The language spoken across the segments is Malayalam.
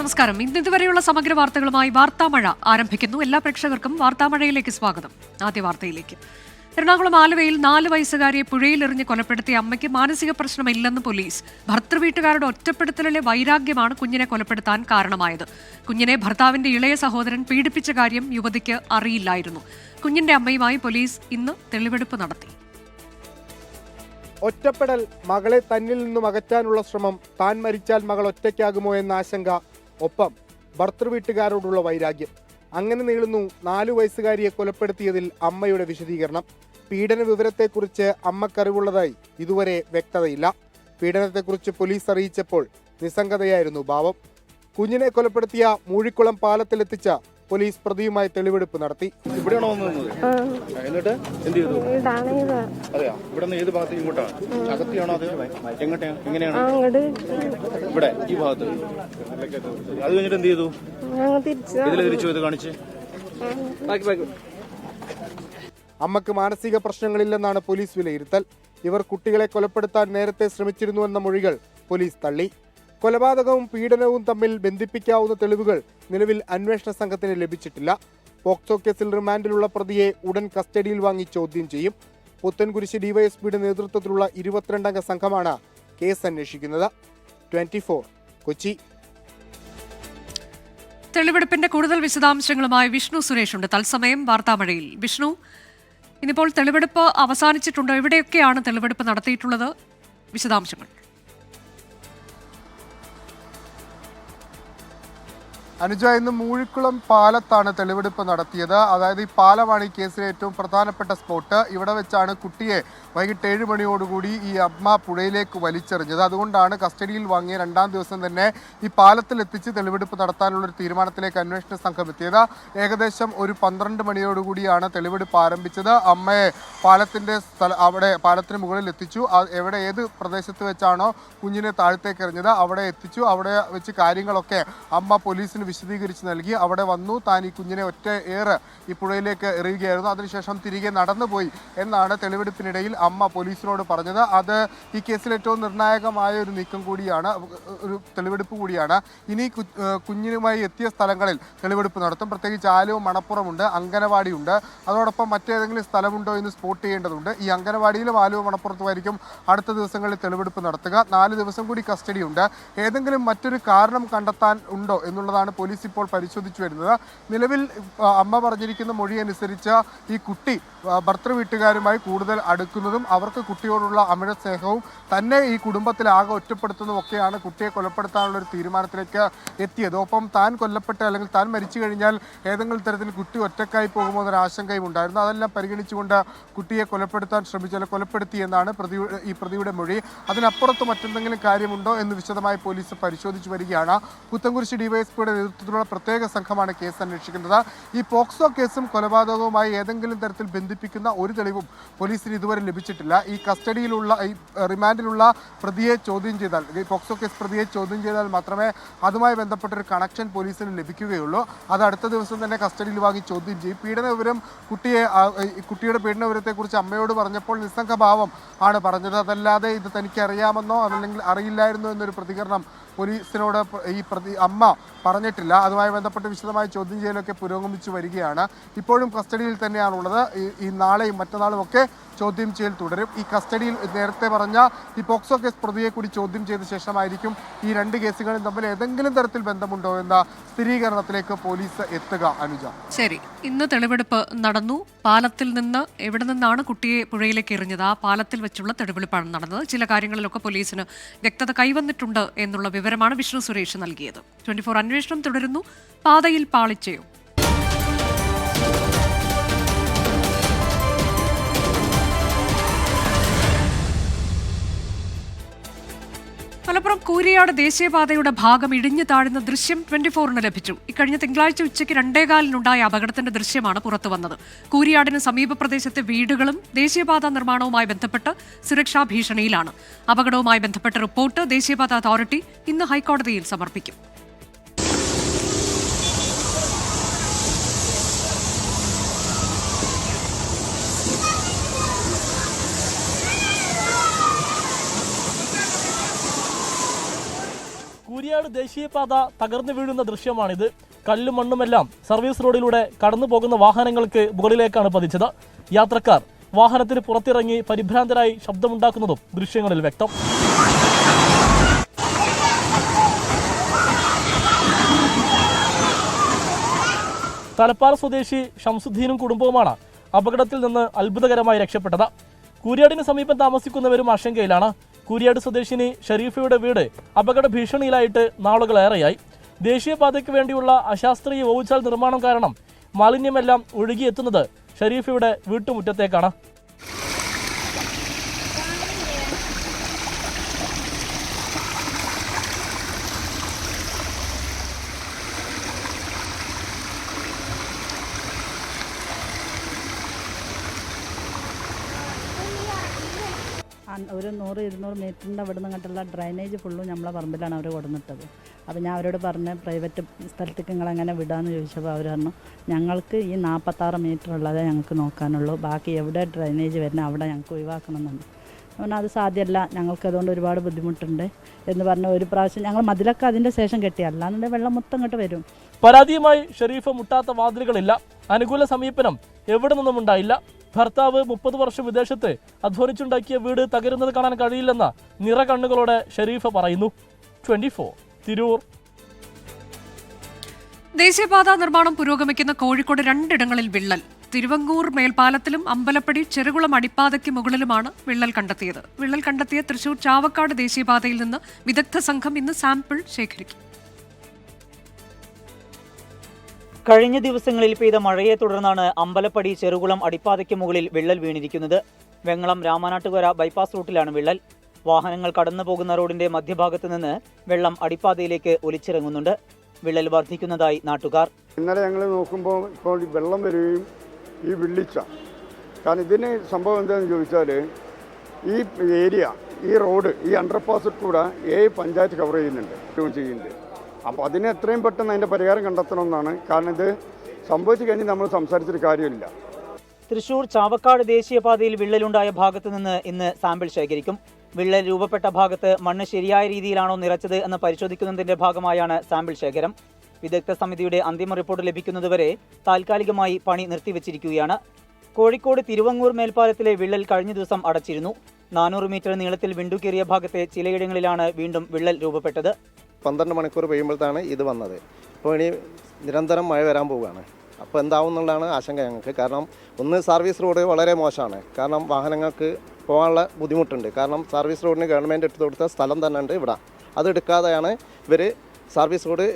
നമസ്കാരം. ഇതുവരെയുള്ള സമഗ്ര വാർത്തകളുമായി വാർത്താമഴ ആരംഭിക്കുന്നു. എല്ലാ പ്രേക്ഷകർക്കും വാർത്താമഴയിലേക്ക് സ്വാഗതം. ആദ്യ വാർത്തയിലേക്ക്. എറണാകുളം ആലുവയിൽ 4 വയസ്സുകാരിയെ പുഴയിലെറിഞ്ഞ് കൊലപ്പെടുത്തിയ അമ്മയ്ക്ക് മാനസിക പ്രശ്നമില്ലെന്ന് പോലീസ്. ഭർത്തൃവീട്ടുകാരുടെ ഒറ്റപ്പെടുത്തലിലെ വൈരാഗ്യമാണ് കുഞ്ഞിനെ കൊലപ്പെടുത്താൻ കാരണമായത്. കുഞ്ഞിനെ ഭർത്താവിന്റെ ഇളയ സഹോദരൻ പീഡിപ്പിച്ച കാര്യം യുവതിക്ക് അറിയില്ലായിരുന്നു. കുഞ്ഞിന്റെ അമ്മയുമായി പോലീസ് ഇന്ന് തെളിവെടുപ്പ് നടത്തി. ഒറ്റപ്പെടൽ, മകളെ തന്നിൽ നിന്നും അകറ്റാനുള്ള ശ്രമം, താൻ മരിച്ചാൽ മകൾ ഒറ്റയ്ക്കാകുമോ എന്ന ആശങ്ക, ഒപ്പം ഭർത്തൃവീട്ടുകാരോടുള്ള വൈരാഗ്യം. അങ്ങനെ നീളുന്നു 4 വയസ്സുകാരിയെ കൊലപ്പെടുത്തിയതിൽ അമ്മയുടെ വിശദീകരണം. പീഡന വിവരത്തെക്കുറിച്ച് അമ്മക്കറിവുള്ളതായി ഇതുവരെ വ്യക്തതയില്ല. പീഡനത്തെക്കുറിച്ച് പോലീസ് അറിയിച്ചപ്പോൾ നിസ്സംഗതയായിരുന്നു ഭാവം. കുഞ്ഞിനെ കൊലപ്പെടുത്തിയ മൂഴിക്കുളം പാലത്തിലെത്തിച്ച പോലീസ് പ്രതിയുമായി തെളിവെടുപ്പ് നടത്തി. ഇവിടെയാണോ വന്നത്? എന്നിട്ട് എന്ത് ചെയ്തു? അതെയാ, ഇവിടെ നിന്ന് ഏത് ഭാഗത്ത്? ഇങ്ങോട്ടാണ്? അകത്തിയാണോ? അത് എങ്ങോട്ടാണ്? എങ്ങനെയാണ്? ഇവിടെ ഈ ഭാഗത്ത്. അത് കഴിഞ്ഞിട്ട് എന്ത് ചെയ്തു? ഇതിൽ തിരിച്ചു ഇത് കാണിച്ച്. അമ്മക്ക് മാനസിക പ്രശ്നങ്ങളില്ലെന്നാണ് പോലീസ് വിലയിരുത്തൽ. ഇവർ കുട്ടികളെ കൊലപ്പെടുത്താൻ നേരത്തെ ശ്രമിച്ചിരുന്നുവെന്ന മൊഴികൾ പോലീസ് തള്ളി. കൊലപാതകവും പീഡനവും തമ്മിൽ ബന്ധിപ്പിക്കാവുന്ന തെളിവുകൾ നിലവിൽ അന്വേഷണ സംഘത്തിന് ലഭിച്ചിട്ടില്ല. പോക്സോ കേസിൽ റിമാൻഡിലുള്ള പ്രതിയെ ഉടൻ കസ്റ്റഡിയിൽ വാങ്ങി ചോദ്യം ചെയ്യും. പുത്തൻകുരിശ് ഡിവൈഎസ്പിയുടെ നേതൃത്വത്തിലുള്ള 22-അംഗ സംഘമാണ് കേസ് അന്വേഷിക്കുന്നത്. 24 കൊച്ചി. തെളിവെടുപ്പിന്റെ കൂടുതൽ വിശദാംശങ്ങളുമായി വിഷ്ണു സുരേഷ് ഉണ്ട് തത്സമയം വാർത്താമഴയിൽ. വിഷ്ണു, ഇന്നിപ്പോൾ തെളിവെടുപ്പ് അവസാനിച്ചിട്ടുണ്ട്. എവിടെയൊക്കെയാണ് തെളിവെടുപ്പ് നടത്തിയിട്ടുള്ളത്? വിശദാംശങ്ങൾ. അനുജ, ഇന്ന് മൂഴിക്കുളം പാലത്താണ് തെളിവെടുപ്പ് നടത്തിയത്. അതായത് ഈ പാലമാണ് ഈ കേസിലെ ഏറ്റവും പ്രധാനപ്പെട്ട സ്പോട്ട്. ഇവിടെ വെച്ചാണ് കുട്ടിയെ വൈകിട്ട് 7 മണിയോടുകൂടി ഈ അമ്മ പുഴയിലേക്ക് വലിച്ചെറിഞ്ഞത്. അതുകൊണ്ടാണ് കസ്റ്റഡിയിൽ വാങ്ങിയ 2-ാം ദിവസം തന്നെ ഈ പാലത്തിലെത്തിച്ച് തെളിവെടുപ്പ് നടത്താനുള്ളൊരു തീരുമാനത്തിലേക്ക് അന്വേഷണ സംഘം എത്തിയത്. ഏകദേശം ഒരു 12 മണിയോടുകൂടിയാണ് തെളിവെടുപ്പ് ആരംഭിച്ചത്. അമ്മയെ അവിടെ പാലത്തിന് മുകളിൽ എത്തിച്ചു. എവിടെ ഏത് പ്രദേശത്ത് വെച്ചാണോ കുഞ്ഞിനെ താഴത്തേക്ക് എറിഞ്ഞത് അവിടെ എത്തിച്ചു. അവിടെ വെച്ച് കാര്യങ്ങളൊക്കെ അമ്മ പോലീസിന് വിശദീകരിച്ച് നൽകി. അവിടെ വന്നു, താൻ ഈ കുഞ്ഞിനെ ഒറ്റ ഏറ് ഈ പുഴയിലേക്ക് എറിയുകയായിരുന്നു, അതിനുശേഷം തിരികെ നടന്നുപോയി എന്നാണ് തെളിവെടുപ്പിനിടയിൽ അമ്മ പോലീസിനോട് പറഞ്ഞത്. അത് ഈ കേസിൽ ഏറ്റവും നിർണായകമായ ഒരു നീക്കം കൂടിയാണ്, ഒരു തെളിവെടുപ്പ് കൂടിയാണ്. ഇനി കുഞ്ഞിനുമായി എത്തിയ സ്ഥലങ്ങളിൽ തെളിവെടുപ്പ് നടത്തും. പ്രത്യേകിച്ച് ആലുവ, മണപ്പുറമുണ്ട്, അങ്കനവാടിയുണ്ട്. അതോടൊപ്പം മറ്റേതെങ്കിലും സ്ഥലമുണ്ടോ എന്ന് സ്പോട്ട് ചെയ്യേണ്ടതുണ്ട്. ഈ അങ്കനവാടിയിലും ആലുവ, മണപ്പുറത്തുമായിരിക്കും അടുത്ത ദിവസങ്ങളിൽ തെളിവെടുപ്പ് നടത്തുക. 4 ദിവസം കൂടി കസ്റ്റഡിയുണ്ട്. ഏതെങ്കിലും മറ്റൊരു കാരണം കണ്ടെത്താൻ ഉണ്ടോ എന്നുള്ളതാണ് പോലീസ് ഇപ്പോൾ പരിശോധിച്ചു വരുന്നത്. നിലവിൽ അമ്മ പറഞ്ഞിരിക്കുന്ന മൊഴി അനുസരിച്ച് ഈ കുട്ടി ഭർത്തൃവീട്ടുകാരുമായി കൂടുതൽ അടുക്കുന്നതും അവർക്ക് കുട്ടിയോടുള്ള അമിത സ്നേഹവും തന്നെ ഈ കുടുംബത്തിലാകെ ഒറ്റപ്പെടുത്തുന്നതും ഒക്കെയാണ് കുട്ടിയെ കൊലപ്പെടുത്താനുള്ള ഒരു തീരുമാനത്തിലേക്ക് എത്തിയത്. ഒപ്പം താൻ കൊല്ലപ്പെട്ട് അല്ലെങ്കിൽ താൻ മരിച്ചു കഴിഞ്ഞാൽ ഏതെങ്കിലും തരത്തിൽ കുട്ടി ഒറ്റക്കായി പോകുമോ എന്നൊരു ആശങ്കയും ഉണ്ടായിരുന്നു. അതെല്ലാം പരിഗണിച്ചുകൊണ്ട് കുട്ടിയെ കൊലപ്പെടുത്താൻ ശ്രമിച്ചാൽ കൊലപ്പെടുത്തി എന്നാണ് ഈ പ്രതിയുടെ മൊഴി. അതിനപ്പുറത്ത് മറ്റെന്തെങ്കിലും കാര്യമുണ്ടോ എന്ന് വിശദമായി പോലീസ് പരിശോധിച്ചു വരികയാണ്. പുത്തൻകുരിശ് ഡിവൈഎസ്പിയുടെ നേതൃത്വത്തിലുള്ള പ്രത്യേക സംഘമാണ് കേസ് അന്വേഷിക്കുന്നത്. ഈ പോക്സോ കേസും കൊലപാതകവുമായി ഏതെങ്കിലും തരത്തിൽ ബന്ധിപ്പിക്കുന്ന ഒരു തെളിവും പോലീസിന് ഇതുവരെ ലഭിച്ചിട്ടില്ല. ഈ കസ്റ്റഡിയിലുള്ള ഈ റിമാൻഡിലുള്ള പ്രതിയെ ചോദ്യം ചെയ്താൽ, ഈ പോക്സോ കേസ് പ്രതിയെ ചോദ്യം ചെയ്താൽ മാത്രമേ അതുമായി ബന്ധപ്പെട്ടൊരു കണക്ഷൻ പോലീസിന് ലഭിക്കുകയുള്ളൂ. അത് അടുത്ത ദിവസം തന്നെ കസ്റ്റഡിയിൽ വാങ്ങി ചോദ്യം ചെയ്യും. പീഡന വിവരം കുട്ടിയുടെ പീഡന വിവരത്തെക്കുറിച്ച് അമ്മയോട് പറഞ്ഞപ്പോൾ നിസ്സംഗഭാവം ആണ് പറഞ്ഞത്. അതല്ലാതെ ഇത് തനിക്ക് അറിയാമെന്നോ അതല്ലെങ്കിൽ അറിയില്ലായിരുന്നോ എന്നൊരു പ്രതികരണം പോലീസിനോട് ഈ അമ്മ പറഞ്ഞിട്ടില്ല. അതുമായി ബന്ധപ്പെട്ട് വിശദമായ ചോദ്യം ചെയ്യലൊക്കെ പുരോഗമിച്ചു വരികയാണ്. ഇപ്പോഴും കസ്റ്റഡിയിൽ തന്നെയാണുള്ളത്. ഈ നാളെയും മറ്റന്നാളും ഒക്കെ ചോദ്യം ചെയ്യൽ തുടരും. ഈ കസ്റ്റഡിയിൽ നേരത്തെ പറഞ്ഞ ഈ പോക്സോ കേസ് പ്രതിയെ കൂടി ചോദ്യം ചെയ്ത ശേഷമായിരിക്കും ഈ 2 കേസുകളും തമ്മിൽ ഏതെങ്കിലും തരത്തിൽ ബന്ധമുണ്ടോ എന്ന സ്ഥിരീകരണത്തിലേക്ക് പോലീസ് എത്തുക. അനുജ, ശരി. ഇന്ന് തെളിവെടുപ്പ് നടന്നു. പാലത്തിൽ നിന്ന് എവിടെ നിന്നാണ് കുട്ടിയെ പുഴയിലേക്ക് എറിഞ്ഞത്, ആ പാലത്തിൽ വെച്ചുള്ള തെളിവെടുപ്പാണ് നടന്നത്. ചില കാര്യങ്ങളിലൊക്കെ പോലീസിന് വ്യക്തത കൈവന്നിട്ടുണ്ട് എന്നുള്ള വിവരമാണ് വിഷ്ണു സുരേഷ് നൽകിയത്. 24 അന്വേഷണം തുടരുന്നു. പാതയിൽ പാളിച്ചയോ? മലപ്പുറം കൂരിയാട് ദേശീയപാതയുടെ ഭാഗം ഇടിഞ്ഞു താഴുന്ന ദൃശ്യം 24-ന് ലഭിച്ചു. ഇക്കഴിഞ്ഞ തിങ്കളാഴ്ച ഉച്ചയ്ക്ക് 2:15-നുണ്ടായ അപകടത്തിന്റെ ദൃശ്യമാണ് പുറത്തു വന്നത്. കൂരിയാടിന് സമീപ പ്രദേശത്തെ വീടുകളും ദേശീയപാത നിർമ്മാണവുമായി ബന്ധപ്പെട്ട് സുരക്ഷാ ഭീഷണിയിലാണ്. അപകടവുമായി ബന്ധപ്പെട്ട റിപ്പോർട്ട് ദേശീയപാത അതോറിറ്റി ഇന്ന് ഹൈക്കോടതിയിൽ സമർപ്പിക്കും. കൂരിയാട് ദേശീയപാത തകർന്നു വീഴുന്ന ദൃശ്യമാണിത്. കല്ലും മണ്ണുമെല്ലാം സർവീസ് റോഡിലൂടെ കടന്നു പോകുന്ന വാഹനങ്ങൾക്ക് മുകളിലേക്കാണ് പതിച്ചത്. യാത്രക്കാർ വാഹനത്തിന് പുറത്തിറങ്ങി പരിഭ്രാന്തരായി ശബ്ദമുണ്ടാക്കുന്നതും ദൃശ്യങ്ങളിൽ വ്യക്തം. തലപ്പാല സ്വദേശി ഷംസുദ്ദീനും കുടുംബവുമാണ് അപകടത്തിൽ നിന്ന് അത്ഭുതകരമായി രക്ഷപ്പെട്ടത്. കൂരിയാടിന് സമീപം താമസിക്കുന്നവരും ആശങ്കയിലാണ്. കൂരിയാട് സ്വദേശിനി ഷരീഫയുടെ വീട് അപകട ഭീഷണിയിലായിട്ട് നാളുകളേറെയായി. ദേശീയപാതയ്ക്ക് വേണ്ടിയുള്ള അശാസ്ത്രീയ ഓവുചാൽ നിർമ്മാണം കാരണം മാലിന്യമെല്ലാം ഒഴുകിയെത്തുന്നത് ഷരീഫയുടെ വീട്ടുമുറ്റത്തേക്കാണ്. ഒരു 100-200 മീറ്ററിൻ്റെ അവിടെ നിന്ന് കണ്ടുള്ള ഡ്രൈനേജ് ഫുള്ളും നമ്മളെ പറമ്പിലാണ് അവർ കൊടുന്നിട്ടത്. അപ്പോൾ ഞാൻ അവരോട് പറഞ്ഞ് പ്രൈവറ്റ് സ്ഥലത്തേക്ക് നിങ്ങളെങ്ങനെ വിടാമെന്ന് ചോദിച്ചപ്പോൾ അവർ പറഞ്ഞു ഞങ്ങൾക്ക് ഈ 46 മീറ്റർ ഉള്ളതേ ഞങ്ങൾക്ക് നോക്കാനുള്ളൂ, ബാക്കി എവിടെ ഡ്രൈനേജ് വരുന്നത് അവിടെ ഞങ്ങൾക്ക് ഒഴിവാക്കണമെന്നുണ്ട്. പറഞ്ഞാൽ അത് സാധ്യമല്ല, ഞങ്ങൾക്ക് അതുകൊണ്ട് ഒരുപാട് ബുദ്ധിമുട്ടുണ്ട് എന്ന് പറഞ്ഞ ഒരു പ്രാവശ്യം ഞങ്ങൾ മതിലൊക്കെ അതിൻ്റെ ശേഷം കെട്ടി, അല്ലാന്നുണ്ടെങ്കിൽ വെള്ളം മൊത്തം ഇങ്ങോട്ട് വരും. പരാതിയുമായി ഷരീഫ് മുട്ടാത്ത വാതിലുകളില്ല. അനുകൂല സമീപനം എവിടെ നിന്നും ഉണ്ടായില്ല. ഭർത്താവ് 30 വർഷം വിദേശത്ത് അധ്വാനിച്ചുണ്ടാക്കിയ വീട് തകരുന്നത് കാണാൻ കഴിയില്ലെന്ന നിറകണ്ണുകളോടെ ഷരീഫ് പറയുന്നു. 24 തിരൂർ. ദേശീയപാതാ നിർമ്മാണം പുരോഗമിക്കുന്ന കോഴിക്കോട് 2 ഇടങ്ങളിൽ വിള്ളൽ. തിരുവങ്ങൂർ മേൽപ്പാലത്തിലും അമ്പലപ്പടി ചെറുകുളം അടിപ്പാതയ്ക്ക് മുകളിലുമാണ് വിള്ളൽ കണ്ടെത്തിയത്. വിള്ളൽ കണ്ടെത്തിയ തൃശൂർ ചാവക്കാട് ദേശീയപാതയിൽ നിന്ന് വിദഗ്ധ സംഘം ഇന്ന് സാമ്പിൾ ശേഖരിക്കും. കഴിഞ്ഞ ദിവസങ്ങളിൽ പെയ്ത മഴയെ തുടർന്നാണ് അമ്പലപ്പടി ചെറുകുളം അടിപ്പാതയ്ക്ക് മുകളിൽ വിള്ളൽ വീണിരിക്കുന്നത്. വെങ്ങളം രാമനാട്ടുകര ബൈപ്പാസ് റൂട്ടിലാണ് വിള്ളൽ. വാഹനങ്ങൾ കടന്നു പോകുന്ന റോഡിന്റെ മധ്യഭാഗത്ത് നിന്ന് വെള്ളം അടിപ്പാതയിലേക്ക് ഒലിച്ചിറങ്ങുന്നുണ്ട്. വിള്ളൽ വർദ്ധിക്കുന്നതായി നാട്ടുകാർ. ഇന്നലെ ഞങ്ങൾ നോക്കുമ്പോൾ ഇപ്പോൾ വെള്ളം വരികയും ഈ വിള്ളിച്ച, കാരണം ഇതിന് സംഭവം എന്താണെന്ന് ചോദിച്ചാൽ ഈ ഏരിയ, ഈ റോഡ്, ഈ അണ്ടർപാസ് കൂടെ 7 പഞ്ചായത്ത് കവർ ചെയ്യുന്നുണ്ട്. അപ്പോൾ അതിന് എത്രയും പെട്ടെന്ന് അതിൻ്റെ പരിഹാരം കണ്ടെത്തണമെന്നാണ്. കാരണം ഇത് സംഭവിച്ചു കഴിഞ്ഞ് നമ്മൾ സംസാരിച്ചൊരു കാര്യമില്ല. തൃശൂർ ചാവക്കാട് ദേശീയപാതയിൽ വിള്ളലുണ്ടായ ഭാഗത്ത് നിന്ന് ഇന്ന് സാമ്പിൾ ശേഖരിക്കും. വിള്ളൽ രൂപപ്പെട്ട ഭാഗത്ത് മണ്ണ് ശരിയായ രീതിയിലാണോ നിറച്ചത് എന്ന് പരിശോധിക്കുന്നതിന്റെ ഭാഗമായാണ് സാമ്പിൾ ശേഖരം. വിദഗ്ധ സമിതിയുടെ അന്തിമ റിപ്പോർട്ട് ലഭിക്കുന്നതുവരെ താൽക്കാലികമായി പണി നിർത്തിവച്ചിരിക്കുകയാണ്. കോഴിക്കോട് തിരുവങ്ങൂർ മേൽപ്പാലത്തിലെ വിള്ളൽ കഴിഞ്ഞ ദിവസം അടച്ചിരുന്നു. 400 മീറ്റർ നീളത്തിൽ വിണ്ടുകീറിയ ഭാഗത്തെ ചിലയിടങ്ങളിലാണ് വീണ്ടും വിള്ളൽ രൂപപ്പെട്ടത്. 12 മണിക്കൂർ പെയ്യുമ്പോഴത്താണ് ഇത് വന്നത്. അപ്പോൾ ഇനി നിരന്തരം മഴ വരാൻ പോവുകയാണ്. അപ്പോൾ എന്താവും എന്നുള്ളതാണ് ആശങ്ക ഞങ്ങൾക്ക്. കാരണം ഒന്ന്, സർവീസ് റോഡ് വളരെ മോശമാണ്. കാരണം വാഹനങ്ങൾക്ക് പോകാനുള്ള ബുദ്ധിമുട്ടുണ്ട്. കാരണം സർവീസ് റോഡിന് ഗവൺമെൻറ് എടുത്തു കൊടുത്ത സ്ഥലം തന്നെ ഉണ്ട് ഇവിടെ. അത് എടുക്കാതെയാണ് ഇവർ സർവീസ് റോഡ്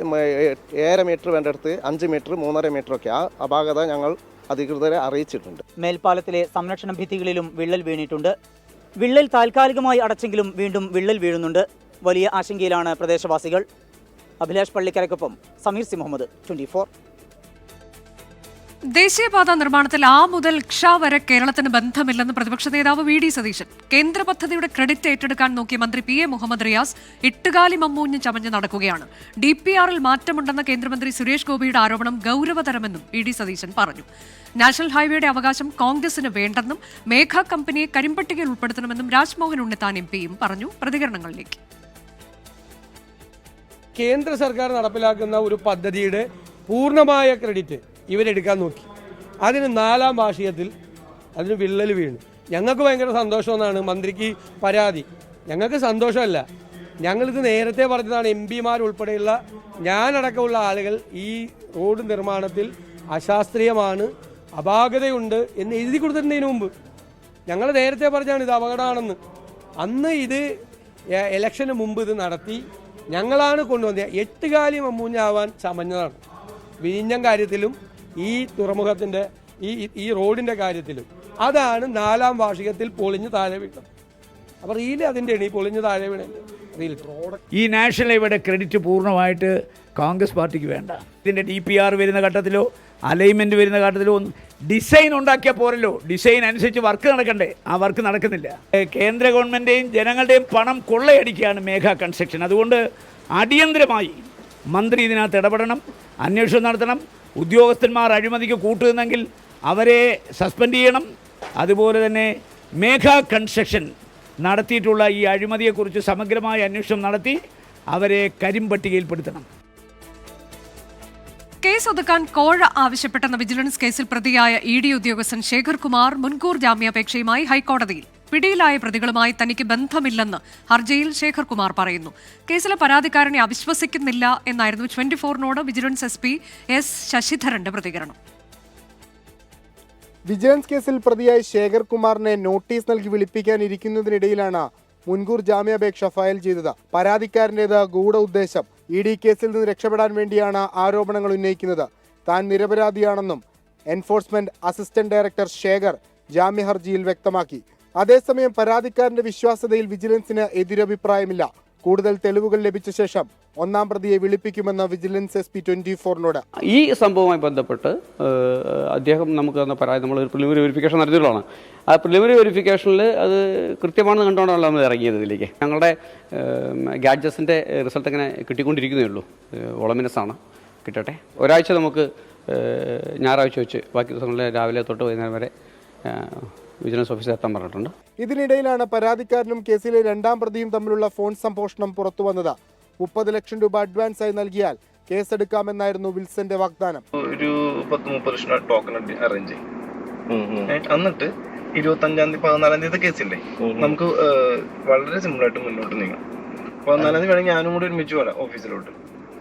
7 മീറ്റർ വേണ്ടടുത്ത് 5 മീറ്റർ 3.5 മീറ്ററൊക്കെ ആ അപാകത ഞങ്ങൾ അധികൃതരെ അറിയിച്ചിട്ടുണ്ട്. മേൽപ്പാലത്തിലെ സംരക്ഷണ ഭിത്തികളിലും വിള്ളൽ വീണിട്ടുണ്ട്. വിള്ളൽ താൽക്കാലികമായി അടച്ചെങ്കിലും വീണ്ടും വിള്ളൽ വീഴുന്നുണ്ട്. വലിയ ആശങ്കയിലാണ് പ്രദേശവാസികൾ. അഭിലാഷ് പള്ളിക്കരയ്ക്കൊപ്പം സമീർ സി മുഹമ്മദ്, 24. ദേശീയപാത നിർമ്മാണത്തിൽ ആ മുതൽ ക്ഷ വരെ കേരളത്തിന് ബന്ധമില്ലെന്ന് പ്രതിപക്ഷ നേതാവ് വി ഡി സതീശൻ. കേന്ദ്ര പദ്ധതിയുടെ ക്രെഡിറ്റ് ഏറ്റെടുക്കാൻ നോക്കിയ മന്ത്രി പി എ മുഹമ്മദ് റിയാസ് എട്ടുകാലി മമ്മൂഞ്ഞ് ചമഞ്ഞ് നടക്കുകയാണ്. DPR ൽ മാറ്റമുണ്ടെന്ന കേന്ദ്രമന്ത്രി സുരേഷ് ഗോപിയുടെ ആരോപണം ഗൗരവതരമെന്നും വി ഡി സതീശൻ പറഞ്ഞു. നാഷണൽ ഹൈവേയുടെ അവകാശം കോൺഗ്രസിന് വേണ്ടെന്നും മേഘ കമ്പനിയെ കരിമ്പട്ടികയിൽ ഉൾപ്പെടുത്തണമെന്നും രാജ്മോഹൻ ഉണ്ണിത്താൻ MP-യും പറഞ്ഞു. പ്രതികരണങ്ങളിലേക്ക്. കേന്ദ്ര സർക്കാർ നടപ്പിലാക്കുന്ന ഒരു പദ്ധതിയുടെ പൂർണ്ണമായ ക്രെഡിറ്റ് ഇവരെടുക്കാൻ നോക്കി. അതിന് 4-ാം വാർഷികത്തിൽ അതിന് വിള്ളൽ വീണു. ഞങ്ങൾക്ക് ഭയങ്കര സന്തോഷമെന്നാണ് മന്ത്രിക്ക് പരാതി. ഞങ്ങൾക്ക് സന്തോഷമല്ല, ഞങ്ങളിത് നേരത്തെ പറഞ്ഞതാണ്. MP-മാർ ഉൾപ്പെടെയുള്ള ഞാനടക്കമുള്ള ആളുകൾ ഈ റോഡ് നിർമ്മാണത്തിൽ അശാസ്ത്രീയമാണ്, അപാകതയുണ്ട് എന്ന് എഴുതി കൊടുത്തിട്ടുണ്ടതിന് മുമ്പ് ഞങ്ങൾ നേരത്തെ പറഞ്ഞാണ് ഇത് അപകടമാണെന്ന്. അന്ന് ഇത് ഇലക്ഷന് മുമ്പ് ഇത് നടത്തി ഞങ്ങളാണ് കൊണ്ടുവന്നത്. 8 കാലി മമ്മൂഞ്ഞാവാൻ ചമഞ്ഞതാണ്. വിഴിഞ്ഞം കാര്യത്തിലും ഈ തുറമുഖത്തിൻ്റെ ഈ റോഡിൻ്റെ കാര്യത്തിലും അതാണ് 4-ാം വാർഷികത്തിൽ പൊളിഞ്ഞ് താഴെ വീണത്. അപ്പോൾ റീല് അതിൻ്റെ ഈ പൊളിഞ്ഞ് താഴെ വീണത് റീൽ. ഈ നാഷണൽ ഹൈവേയുടെ ക്രെഡിറ്റ് പൂർണ്ണമായിട്ട് കോൺഗ്രസ് പാർട്ടിക്ക് വേണ്ട. ഇതിൻ്റെ DPR വരുന്ന ഘട്ടത്തിലോ അലൈൻമെൻറ്റ് വരുന്ന ഘട്ടത്തിലോ ഒന്നും ഡിസൈൻ ഉണ്ടാക്കിയാൽ പോരല്ലോ. ഡിസൈൻ അനുസരിച്ച് വർക്ക് നടക്കണ്ടേ? ആ വർക്ക് നടക്കുന്നില്ല. കേന്ദ്ര ഗവൺമെൻറ്റെയും ജനങ്ങളുടെയും പണം കൊള്ളയടിക്കുകയാണ് മേഘ കൺസ്ട്രക്ഷൻ. അതുകൊണ്ട് അടിയന്തരമായി മന്ത്രി ഇതിനകത്ത് ഇടപെടണം, അന്വേഷണം നടത്തണം. ഉദ്യോഗസ്ഥന്മാർ അഴിമതിക്ക് കൂട്ടുന്നെങ്കിൽ അവരെ സസ്പെൻഡ് ചെയ്യണം. അതുപോലെ തന്നെ മേഘ കൺസ്ട്രക്ഷൻ നടത്തിയിട്ടുള്ള ഈ അഴിമതിയെക്കുറിച്ച് സമഗ്രമായ അന്വേഷണം നടത്തി അവരെ കരിമ്പട്ടികയിൽപ്പെടുത്തണം. കേസ് ഒതുക്കാൻ കോഴ ആവശ്യപ്പെട്ടെന്ന വിജിലൻസ് കേസിൽ പ്രതിയായ ED ഉദ്യോഗസ്ഥൻ ശേഖർ കുമാർ മുൻകൂർ ജാമ്യാപേക്ഷയുമായി ഹൈക്കോടതിയിൽ. പിടിയിലായ പ്രതികളുമായി തനിക്ക് ബന്ധമില്ലെന്ന് ഹർജിയിൽ ശേഖർ കുമാർ പറയുന്നു. കേസിലെ പരാതിക്കാരനെ അവിശ്വസിക്കുന്നില്ല എന്നായിരുന്നു 24-നോട് വിജിലൻസ് SP S ശശിധരന്റെ പ്രതികരണം. വിജിലൻസ് കേസിൽ പ്രതിയായ ശേഖർ കുമാറിനെ നോട്ടീസ് നൽകി വിളിപ്പിക്കാനിരിക്കുന്നതിനിടയിലാണ് മുൻകൂർ ജാമ്യാപേക്ഷ ഫയൽ ചെയ്തത്. പരാതിക്കാരൻ്റേത് ഗൂഢ ഉദ്ദേശം. ED കേസിൽ നിന്ന് രക്ഷപ്പെടാൻ വേണ്ടിയാണ് ആരോപണങ്ങൾ ഉന്നയിക്കുന്നത്. താൻ നിരപരാധിയാണെന്നും എൻഫോഴ്സ്മെന്റ് അസിസ്റ്റന്റ് ഡയറക്ടർ ശേഖർ ജാമ്യ ഹർജിയിൽ വ്യക്തമാക്കി. അതേസമയം പരാതിക്കാരന്റെ വിശ്വാസ്യതയിൽ വിജിലൻസിന് എതിരഭിപ്രായമില്ല. കൂടുതൽ തെളിവുകൾ ലഭിച്ച ശേഷം ഒന്നാം പ്രതിയെ വിളിപ്പിക്കുമെന്ന് വിജിലൻസ് SP 24-നോട്. ഈ സംഭവവുമായി ബന്ധപ്പെട്ട് അദ്ദേഹം നമുക്ക് തന്ന പരാതി നമ്മൾ ഒരു പ്രിലിമിനറി വെരിഫിക്കേഷൻ നടത്തിയിട്ടുള്ളതാണ്. ആ പ്രിലിമിനറി വെരിഫിക്കേഷനിൽ അത് കൃത്യമാണെന്ന് കണ്ടുകൊണ്ടാണല്ലോ നമ്മൾ ഇറങ്ങിയത് ഇതിലേക്ക്. ഞങ്ങളുടെ ഗാഡ്ജസിൻ്റെ റിസൾട്ട് ഇങ്ങനെ കിട്ടിക്കൊണ്ടിരിക്കുന്നേ ഉള്ളൂ. വോളമിനസാണ്, കിട്ടട്ടെ. ഒരാഴ്ച നമുക്ക് ഞായറാഴ്ച വെച്ച് ബാക്കി ദിവസങ്ങളിൽ രാവിലെ തൊട്ട് വൈകുന്നേരം വരെ വിജിലൻസ് ഓഫീസർ എത്താൻ പറഞ്ഞിട്ടുണ്ട്. ഇതിനിടയിലാണ് പരാതിക്കാരനും കേസിലെ രണ്ടാം പ്രതിയും തമ്മിലുള്ള ഫോൺ സംഭാഷണം പുറത്തു വന്നത്. 30 ലക്ഷം രൂപ അഡ്വാൻസ് ആയി നൽകിയാൽ കേസെടുക്കാമെന്നായിരുന്നു വിൽസന്റെ വാഗ്ദാനം. ഒരു 10-30 ലക്ഷം ടോക്കൺ അറേഞ്ച് ചെയ്യും. എന്നിട്ട് 25-ാം തീയതി 14-ാം തീയതി കേസില്ലേ, നമുക്ക് വളരെ സിമ്പിൾ ആയിട്ട് മുന്നോട്ട് നീങ്ങാം. 14-ാം തീയതി വേണമെങ്കിൽ ഞാനും കൂടി ഒരുമിച്ച് പോരാം ഓഫീസിലോട്ട്.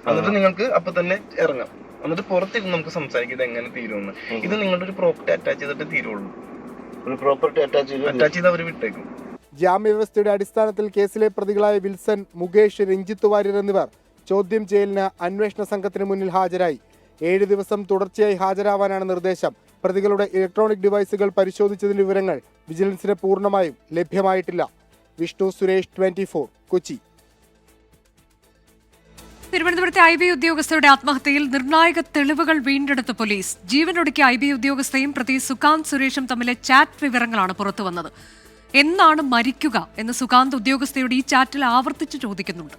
എന്നിട്ട് നിങ്ങൾക്ക് അപ്പൊ തന്നെ ഇറങ്ങാം. എന്നിട്ട് പുറത്തിരുന്ന് നമുക്ക് സംസാരിക്കും ഇത് എങ്ങനെ തീരുമെന്ന്. ഇത് നിങ്ങളുടെ ഒരു പ്രോപ്പർട്ടി അറ്റാച്ച് ചെയ്തിട്ട് തീരുള്ളൂ. അറ്റാച്ച് ചെയ്ത് അവർ വിട്ടേക്കും. ജാമ്യവ്യവസ്ഥയുടെ അടിസ്ഥാനത്തിൽ കേസിലെ പ്രതികളായ വിൽസൺ, മുകേഷ്, രഞ്ജിത്ത് വാര്യർ എന്നിവർ ചോദ്യം ചെയ്യലിന് അന്വേഷണ സംഘത്തിന് മുന്നിൽ ഹാജരായി. 7 ദിവസം തുടർച്ചയായി ഹാജരാവാനാണ് നിർദ്ദേശം. പ്രതികളുടെ ഇലക്ട്രോണിക് ഡിവൈസുകൾ പരിശോധിച്ചതിന്റെ വിവരങ്ങൾ വിജിലൻസിന് പൂർണ്ണമായും ലഭ്യമായിട്ടില്ല. വിഷ്ണു സുരേഷ്, 24, കൊച്ചി. തിരുവനന്തപുരത്തെ IB ഉദ്യോഗസ്ഥരുടെ ആത്മഹത്യയിൽ നിർണായക തെളിവുകൾ വീണ്ടെടുത്ത പോലീസ്. ജീവനൊടുക്കിയ IB ഉദ്യോഗസ്ഥയും പ്രതി സുകാന്ത് സുരേഷും തമ്മിലെ ചാറ്റ് വിവരങ്ങളാണ് പുറത്തുവന്നത്. എന്നാണ് മരിക്കുക എന്ന് സുകാന്ത് ഉദ്യോഗസ്ഥയോട് ഈ ചാറ്റിൽ ആവർത്തിച്ച് ചോദിക്കുന്നുണ്ട്.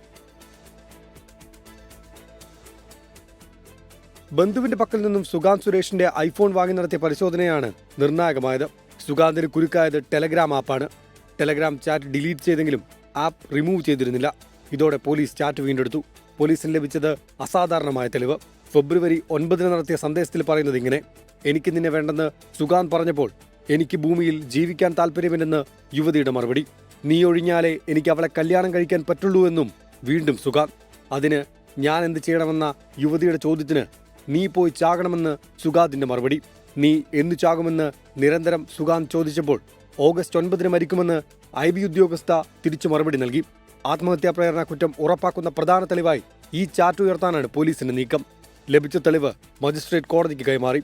ബന്ധുവിന്റെ പക്കൽ നിന്നും സുകാന്ത് സുരേഷിന്റെ ഐഫോൺ വാങ്ങി നടത്തിയ പരിശോധനയാണ് നിർണായകമായത്. സുകാന്തിന് കുരുക്കായത് ടെലഗ്രാം ആപ്പാണ്. ടെലഗ്രാം ചാറ്റ് ഡിലീറ്റ് ചെയ്തെങ്കിലും ആപ്പ് റിമൂവ് ചെയ്തിരുന്നില്ല. ഇതോടെ പോലീസ് ചാറ്റ് വീണ്ടെടുത്തു. പോലീസിന് ലഭിച്ചത് അസാധാരണമായ തെളിവ്. ഫെബ്രുവരി 9 നടത്തിയ സന്ദേശത്തിൽ പറയുന്നത് ഇങ്ങനെ: എനിക്ക് നിന്നെ വേണ്ടെന്ന് സുകാന്ത് പറഞ്ഞപ്പോൾ എനിക്ക് ഭൂമിയിൽ ജീവിക്കാൻ താല്പര്യമില്ലെന്ന് യുവതിയുടെ മറുപടി. നീ ഒഴിഞ്ഞാലേ എനിക്ക് അവളെ കല്യാണം കഴിക്കാൻ പറ്റുള്ളൂ എന്നും വീണ്ടും സുകാന്ത്. അതിന് ഞാൻ എന്ത് ചെയ്യണമെന്ന യുവതിയുടെ ചോദ്യത്തിന് നീ പോയി ചാകണമെന്ന് സുകാന്തിന്റെ മറുപടി. നീ എന്തു ചാകുമെന്ന് നിരന്തരം സുകാന്ത് ചോദിച്ചപ്പോൾ ഓഗസ്റ്റ് 9 മരിക്കുമെന്ന് IB ഉദ്യോഗസ്ഥ തിരിച്ചു മറുപടി നൽകി. ആത്മഹത്യാ പ്രേരണ കുറ്റം ഉറപ്പാക്കുന്ന പ്രധാന തെളിവായി ഈ ചാറ്റ് ഉയർത്താനാണ് പോലീസിന്റെ നീക്കം. ലഭിച്ച തെളിവ് മജിസ്ട്രേറ്റ് കോടതിക്ക് കൈമാറി.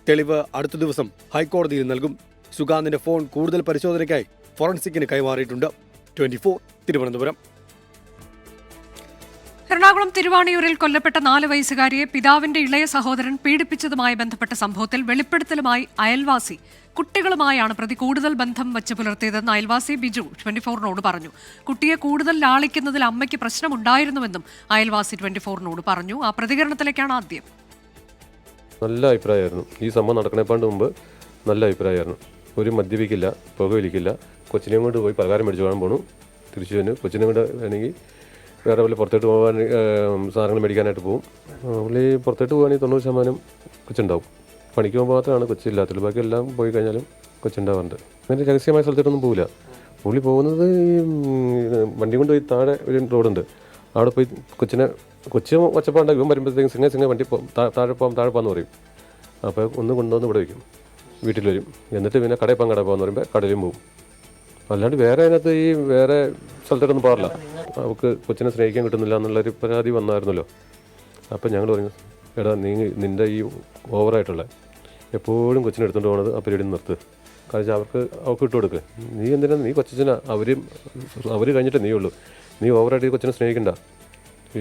തെളിവ് അടുത്ത ദിവസം ഹൈക്കോടതിയിൽ നൽകും. സുകാന്തിന്റെ ഫോൺ കൂടുതൽ പരിശോധനയ്ക്കായി ഫോറൻസിക്കിന് കൈമാറിയിട്ടുണ്ട്. 24, തിരുവനന്തപുരം. എറണാകുളം തിരുവാണിയൂരിൽ കൊല്ലപ്പെട്ട 4 വയസ്സുകാരിയെ പിതാവിന്റെ ഇളയ സഹോദരൻ പീഡിപ്പിച്ചതുമായി ബന്ധപ്പെട്ട സംഭവത്തിൽ വെളിപ്പെടുത്തലുമായി അയൽവാസി. കുട്ടികളുമായാണ് പ്രതി കൂടുതൽ ബന്ധം വച്ച് പുലർത്തിയതെന്ന് അയൽവാസി ബിജു 24-നോട് പറഞ്ഞു. കുട്ടിയെ കൂടുതൽ ലാളിക്കുന്നതിൽ അമ്മയ്ക്ക് പ്രശ്നമുണ്ടായിരുന്നുവെന്നും അയൽവാസി 24-നോട് പറഞ്ഞു. ആ പ്രതികരണത്തിലേക്കാണ് ആദ്യം. നല്ല അഭിപ്രായമായിരുന്നു. ഈ സംഭവം നടക്കണേപ്പാണ്ട് മുമ്പ് നല്ല അഭിപ്രായമായിരുന്നു. ഒരു മദ്യപിക്കില്ല, പുകവലിക്കില്ല. കൊച്ചിനെയും കൊണ്ട് പോയി പലഹാരം മേടിച്ചു കാണാൻ പോകണം. തിരിച്ചു വന്ന് കൊച്ചിനെ കൊണ്ട് വേണമെങ്കിൽ വേറെ വല്ല പുറത്തോട്ട് പോകാൻ സാധനങ്ങൾ മേടിക്കാനായിട്ട് പോകും. പുള്ളി പുറത്തോട്ട് പോകാണെങ്കിൽ 90% കൊച്ചുണ്ടാവും. പണിക്ക് പോകുമ്പോൾ മാത്രമാണ് കൊച്ചില്ലാത്തുള്ളൂ. ബാക്കി എല്ലാം പോയി കഴിഞ്ഞാലും കൊച്ചുണ്ടാവാറുണ്ട്. അങ്ങനെ രഹസ്യമായ സ്ഥലത്തോട്ടൊന്നും പോകില്ല. പുള്ളി പോകുന്നത് ഈ വണ്ടി കൊണ്ട് പോയി താഴെ ഒരു റോഡുണ്ട്, അവിടെ പോയി കൊച്ചു ഒച്ചപ്പാണ്ടാകും. ഇവൻ വരുമ്പോഴത്തേക്കും സിംഗ വണ്ടി താഴെ പോകാമെന്ന് പറയും. അപ്പോൾ ഒന്ന് കൊണ്ടുവന്ന് ഇവിടെ വയ്ക്കും, വീട്ടിൽ വരും. എന്നിട്ട് പിന്നെ കടയിൽ പോകാമെന്ന് പറയുമ്പോൾ കടയിലും പോകും. അല്ലാണ്ട് വേറെ അതിനകത്ത് ഈ വേറെ സ്ഥലത്തോട്ടൊന്നും പാടില്ല. അവൾക്ക് കൊച്ചിനെ സ്നേഹിക്കാൻ കിട്ടുന്നില്ല എന്നുള്ളൊരു പരാതി വന്നായിരുന്നല്ലോ. അപ്പം ഞങ്ങൾ പറഞ്ഞു, എടാ നിൻ്റെ ഈ ഓവറായിട്ടുള്ള എപ്പോഴും കൊച്ചിനെ എടുത്തുകൊണ്ട് പോകുന്നത് ആ പരിപാടി നിർത്ത്. കാരണം അവർക്ക് ഇട്ട് കൊടുക്കുക. നീ എന്തിനാ, നീ കൊച്ചിനെ അവർ കഴിഞ്ഞിട്ട് നീ ഉള്ളൂ. നീ ഓവറായിട്ട് ഈ കൊച്ചിനെ സ്നേഹിക്കണ്ട.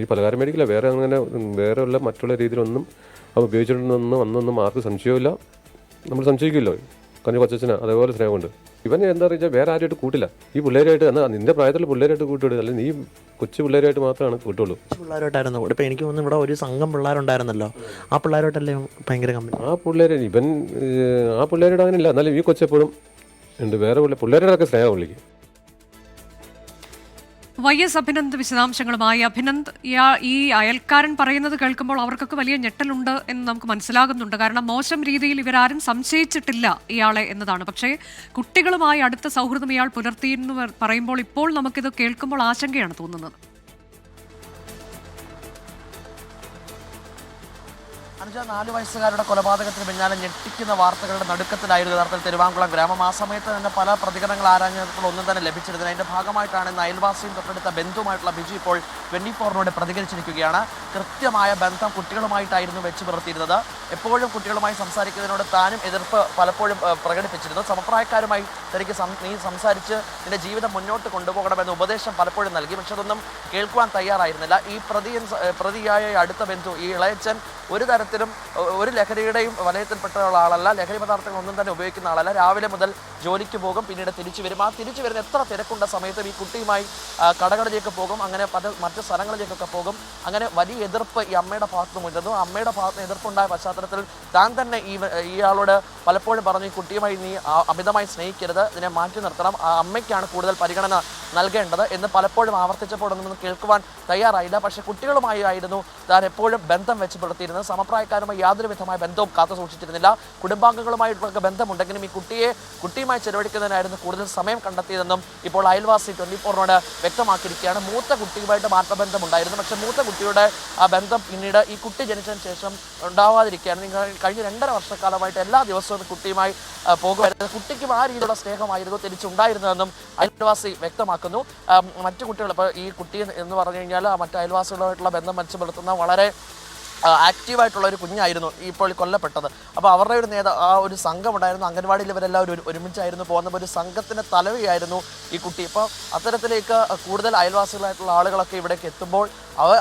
ഈ പലഹാരം മേടിക്കില്ല, വേറെ അങ്ങനെ വേറെ ഉള്ള മറ്റുള്ള രീതിയിലൊന്നും അവ ഉപയോഗിച്ചിട്ടുണ്ടെന്നും അന്നൊന്നും ആർക്കും സംശയമില്ല. നമ്മൾ സംശയിക്കുമല്ലോ, കാരണം കൊച്ചച്ഛനാ അതേപോലെ സ്നേഹമുണ്ട്. ഇവൻ എന്താ പറയുക, വേറെ ആരുമായിട്ട് കൂട്ടില്ല. ഈ പിള്ളേരായിട്ട് എന്നാൽ നിന്റെ പ്രായത്തിലുള്ള പിള്ളേരായിട്ട് കൂട്ടിവിടുക, അല്ലെങ്കിൽ നീ കൊച്ചു പിള്ളേരായിട്ട് മാത്രമാണ് കൂട്ടുള്ളൂ. പിള്ളേരോട്ടായിരുന്നു കൂടെ. ഇപ്പം എനിക്ക് തോന്നുന്നു ഇവിടെ ഒരു സംഘം പിള്ളേരുണ്ടായിരുന്നല്ലോ, ആ പിള്ളേരോട്ടല്ലേ ഭയങ്കര കമ്പനി. ആ പിള്ളേർ ആ പിള്ളേരോട് അങ്ങനെ ഇല്ല. എന്നാലും ഈ കൊച്ചെപ്പോഴും ഉണ്ട്. വേറെ പിള്ളേരോടൊക്കെ സ്നേഹം വിളിക്കും. YS അഭിനന്ദ് വിശദാംശങ്ങളുമായി. അഭിനന്ദ്, ഈ അയൽക്കാരൻ പറയുന്നത് കേൾക്കുമ്പോൾ അവർക്കൊക്കെ വലിയ ഞെട്ടലുണ്ട് എന്ന് നമുക്ക് മനസ്സിലാകുന്നുണ്ട്. കാരണം മോശം രീതിയിൽ ഇവരാരും സംശയിച്ചിട്ടില്ല ഇയാളെ എന്നതാണ്. പക്ഷേ കുട്ടികളുമായി അടുത്ത സൗഹൃദം ഇയാൾ പുലർത്തിയെന്ന് പറയുമ്പോൾ ഇപ്പോൾ നമുക്കിത് കേൾക്കുമ്പോൾ ആശങ്കയാണ് തോന്നുന്നത്. അനുജ, 4 വയസ്സുകാരുടെ കൊലപാതകത്തിന് പിന്നാലെ ഞെട്ടിക്കുന്ന വാർത്തകളുടെ നടുക്കത്തിലായിരുന്നു യഥാർത്ഥത്തിൽ തിരുവാങ്കുളം ഗ്രാമം. ആ സമയത്ത് തന്നെ പല പ്രതികരണങ്ങൾ ആരാഞ്ഞപ്പോൾ ഒന്നും തന്നെ ലഭിച്ചിരുന്നില്ല. അതിൻ്റെ ഭാഗമായിട്ടാണ് ഇന്ന് അയൽവാസിയും തൊട്ടടുത്ത ബന്ധുവുമായിട്ടുള്ള ബിജു ഇപ്പോൾ 24-നോട് പ്രതികരിച്ചിരിക്കുകയാണ്. കൃത്യമായ ബന്ധം കുട്ടികളുമായിട്ടായിരുന്നു വെച്ച് പുലർത്തിയിരുന്നത്. എപ്പോഴും കുട്ടികളുമായി സംസാരിക്കുന്നതിനോട് താനും എതിർപ്പ് പലപ്പോഴും പ്രകടിപ്പിച്ചിരുന്നു. സമപ്രായക്കാരുമായി തനിക്ക് നീ സംസാരിച്ച് നിന്റെ ജീവിതം മുന്നോട്ട് കൊണ്ടുപോകണമെന്ന ഉപദേശം പലപ്പോഴും നൽകി. പക്ഷെ അതൊന്നും കേൾക്കുവാൻ തയ്യാറായിരുന്നില്ല. ഈ പ്രതിയായ അടുത്ത ബന്ധു, ഈ ഇളയച്ചൻ, ഒരു തരത്തിലും ഒരു ലഹരിയുടെയും വലയത്തിൽപ്പെട്ടുള്ള ആളല്ല. ലഹരി പദാർത്ഥങ്ങൾ ഒന്നും തന്നെ ഉപയോഗിക്കുന്ന ആളല്ല. രാവിലെ മുതൽ ജോലിക്ക് പോകും, പിന്നീട് തിരിച്ചു വരും. ആ തിരിച്ചു വരുന്ന എത്ര തിരക്കുണ്ട സമയത്തും ഈ കുട്ടിയുമായി കടകളിലേക്ക് പോകും, അങ്ങനെ മറ്റ് സ്ഥലങ്ങളിലേക്കൊക്കെ പോകും. അങ്ങനെ വലിയ എതിർപ്പ് ഈ അമ്മയുടെ ഭാഗത്ത് നിന്നിരുന്നു. അമ്മയുടെ ഭാഗത്ത് എതിർപ്പുണ്ടായ പശ്ചാത്തലത്തിൽ താൻ തന്നെ ഇയാളോട് പലപ്പോഴും പറഞ്ഞു, ഈ കുട്ടിയുമായി നീ അമിതമായി സ്നേഹിക്കരുത്, ഇതിനെ മാറ്റി നിർത്തണം, ആ അമ്മയ്ക്കാണ് കൂടുതൽ പരിഗണന നൽകേണ്ടത് എന്ന് പലപ്പോഴും ആവർത്തിച്ചപ്പോഴൊന്നും കേൾക്കുവാൻ തയ്യാറായില്ല. പക്ഷേ കുട്ടികളുമായി ആയിരുന്നു താൻ എപ്പോഴും ബന്ധം വെച്ച് പുലർത്തിയിരുന്നത്. സമപ്രായക്കാരുമായി യാതൊരു വിധമായ ബന്ധവും കാത്തു സൂക്ഷിച്ചിരുന്നില്ല. കുടുംബാംഗങ്ങളുമായിട്ടൊക്കെ ബന്ധമുണ്ടെങ്കിലും ഈ കുട്ടിയുമായി ചെലവഴിക്കുന്നതിനായിരുന്നു കൂടുതൽ സമയം കണ്ടെത്തിയതെന്നും ഇപ്പോൾ അയൽവാസി 24-നോട് വ്യക്തമാക്കിയിരിക്കുകയാണ്. മൂത്ത കുട്ടിയുമായിട്ട് മാറ്റബന്ധമുണ്ടായിരുന്നു. പക്ഷേ മൂത്ത കുട്ടിയുടെ ആ ബന്ധം പിന്നീട് ഈ കുട്ടി ജനിച്ചതിന് ശേഷം ഉണ്ടാവാതിരിക്കുകയാണ്. കഴിഞ്ഞ 2.5 വർഷക്കാലമായിട്ട് എല്ലാ ദിവസവും കുട്ടിയുമായി പോകുമായിരുന്നു. കുട്ടിക്കും ആ രീതിയിലുള്ള സ്നേഹമായിരുന്നു തിരിച്ചുണ്ടായിരുന്നതെന്നും അയൽവാസി വ്യക്തമാക്കുന്നു. മറ്റു കുട്ടികൾ, ഇപ്പോൾ ഈ കുട്ടി എന്ന് പറഞ്ഞു കഴിഞ്ഞാൽ മറ്റു അയൽവാസികളുമായിട്ടുള്ള ബന്ധം മെച്ചപ്പെടുത്തുന്ന വളരെ ആക്റ്റീവായിട്ടുള്ള ഒരു കുഞ്ഞായിരുന്നു ഇപ്പോൾ കൊല്ലപ്പെട്ടത്. അപ്പോൾ അവരുടെ ഒരു ഒരു സംഘം ഉണ്ടായിരുന്നു. അംഗൻവാടിയിൽ ഇവരെല്ലാവരും ഒരുമിച്ചായിരുന്നു പോകുന്നത്. ഒരു സംഘത്തിൻ്റെ തലവയായിരുന്നു ഈ കുട്ടി. ഇപ്പോൾ അത്തരത്തിലേക്ക് കൂടുതൽ അയൽവാസികളായിട്ടുള്ള ആളുകളൊക്കെ ഇവിടേക്ക് എത്തുമ്പോൾ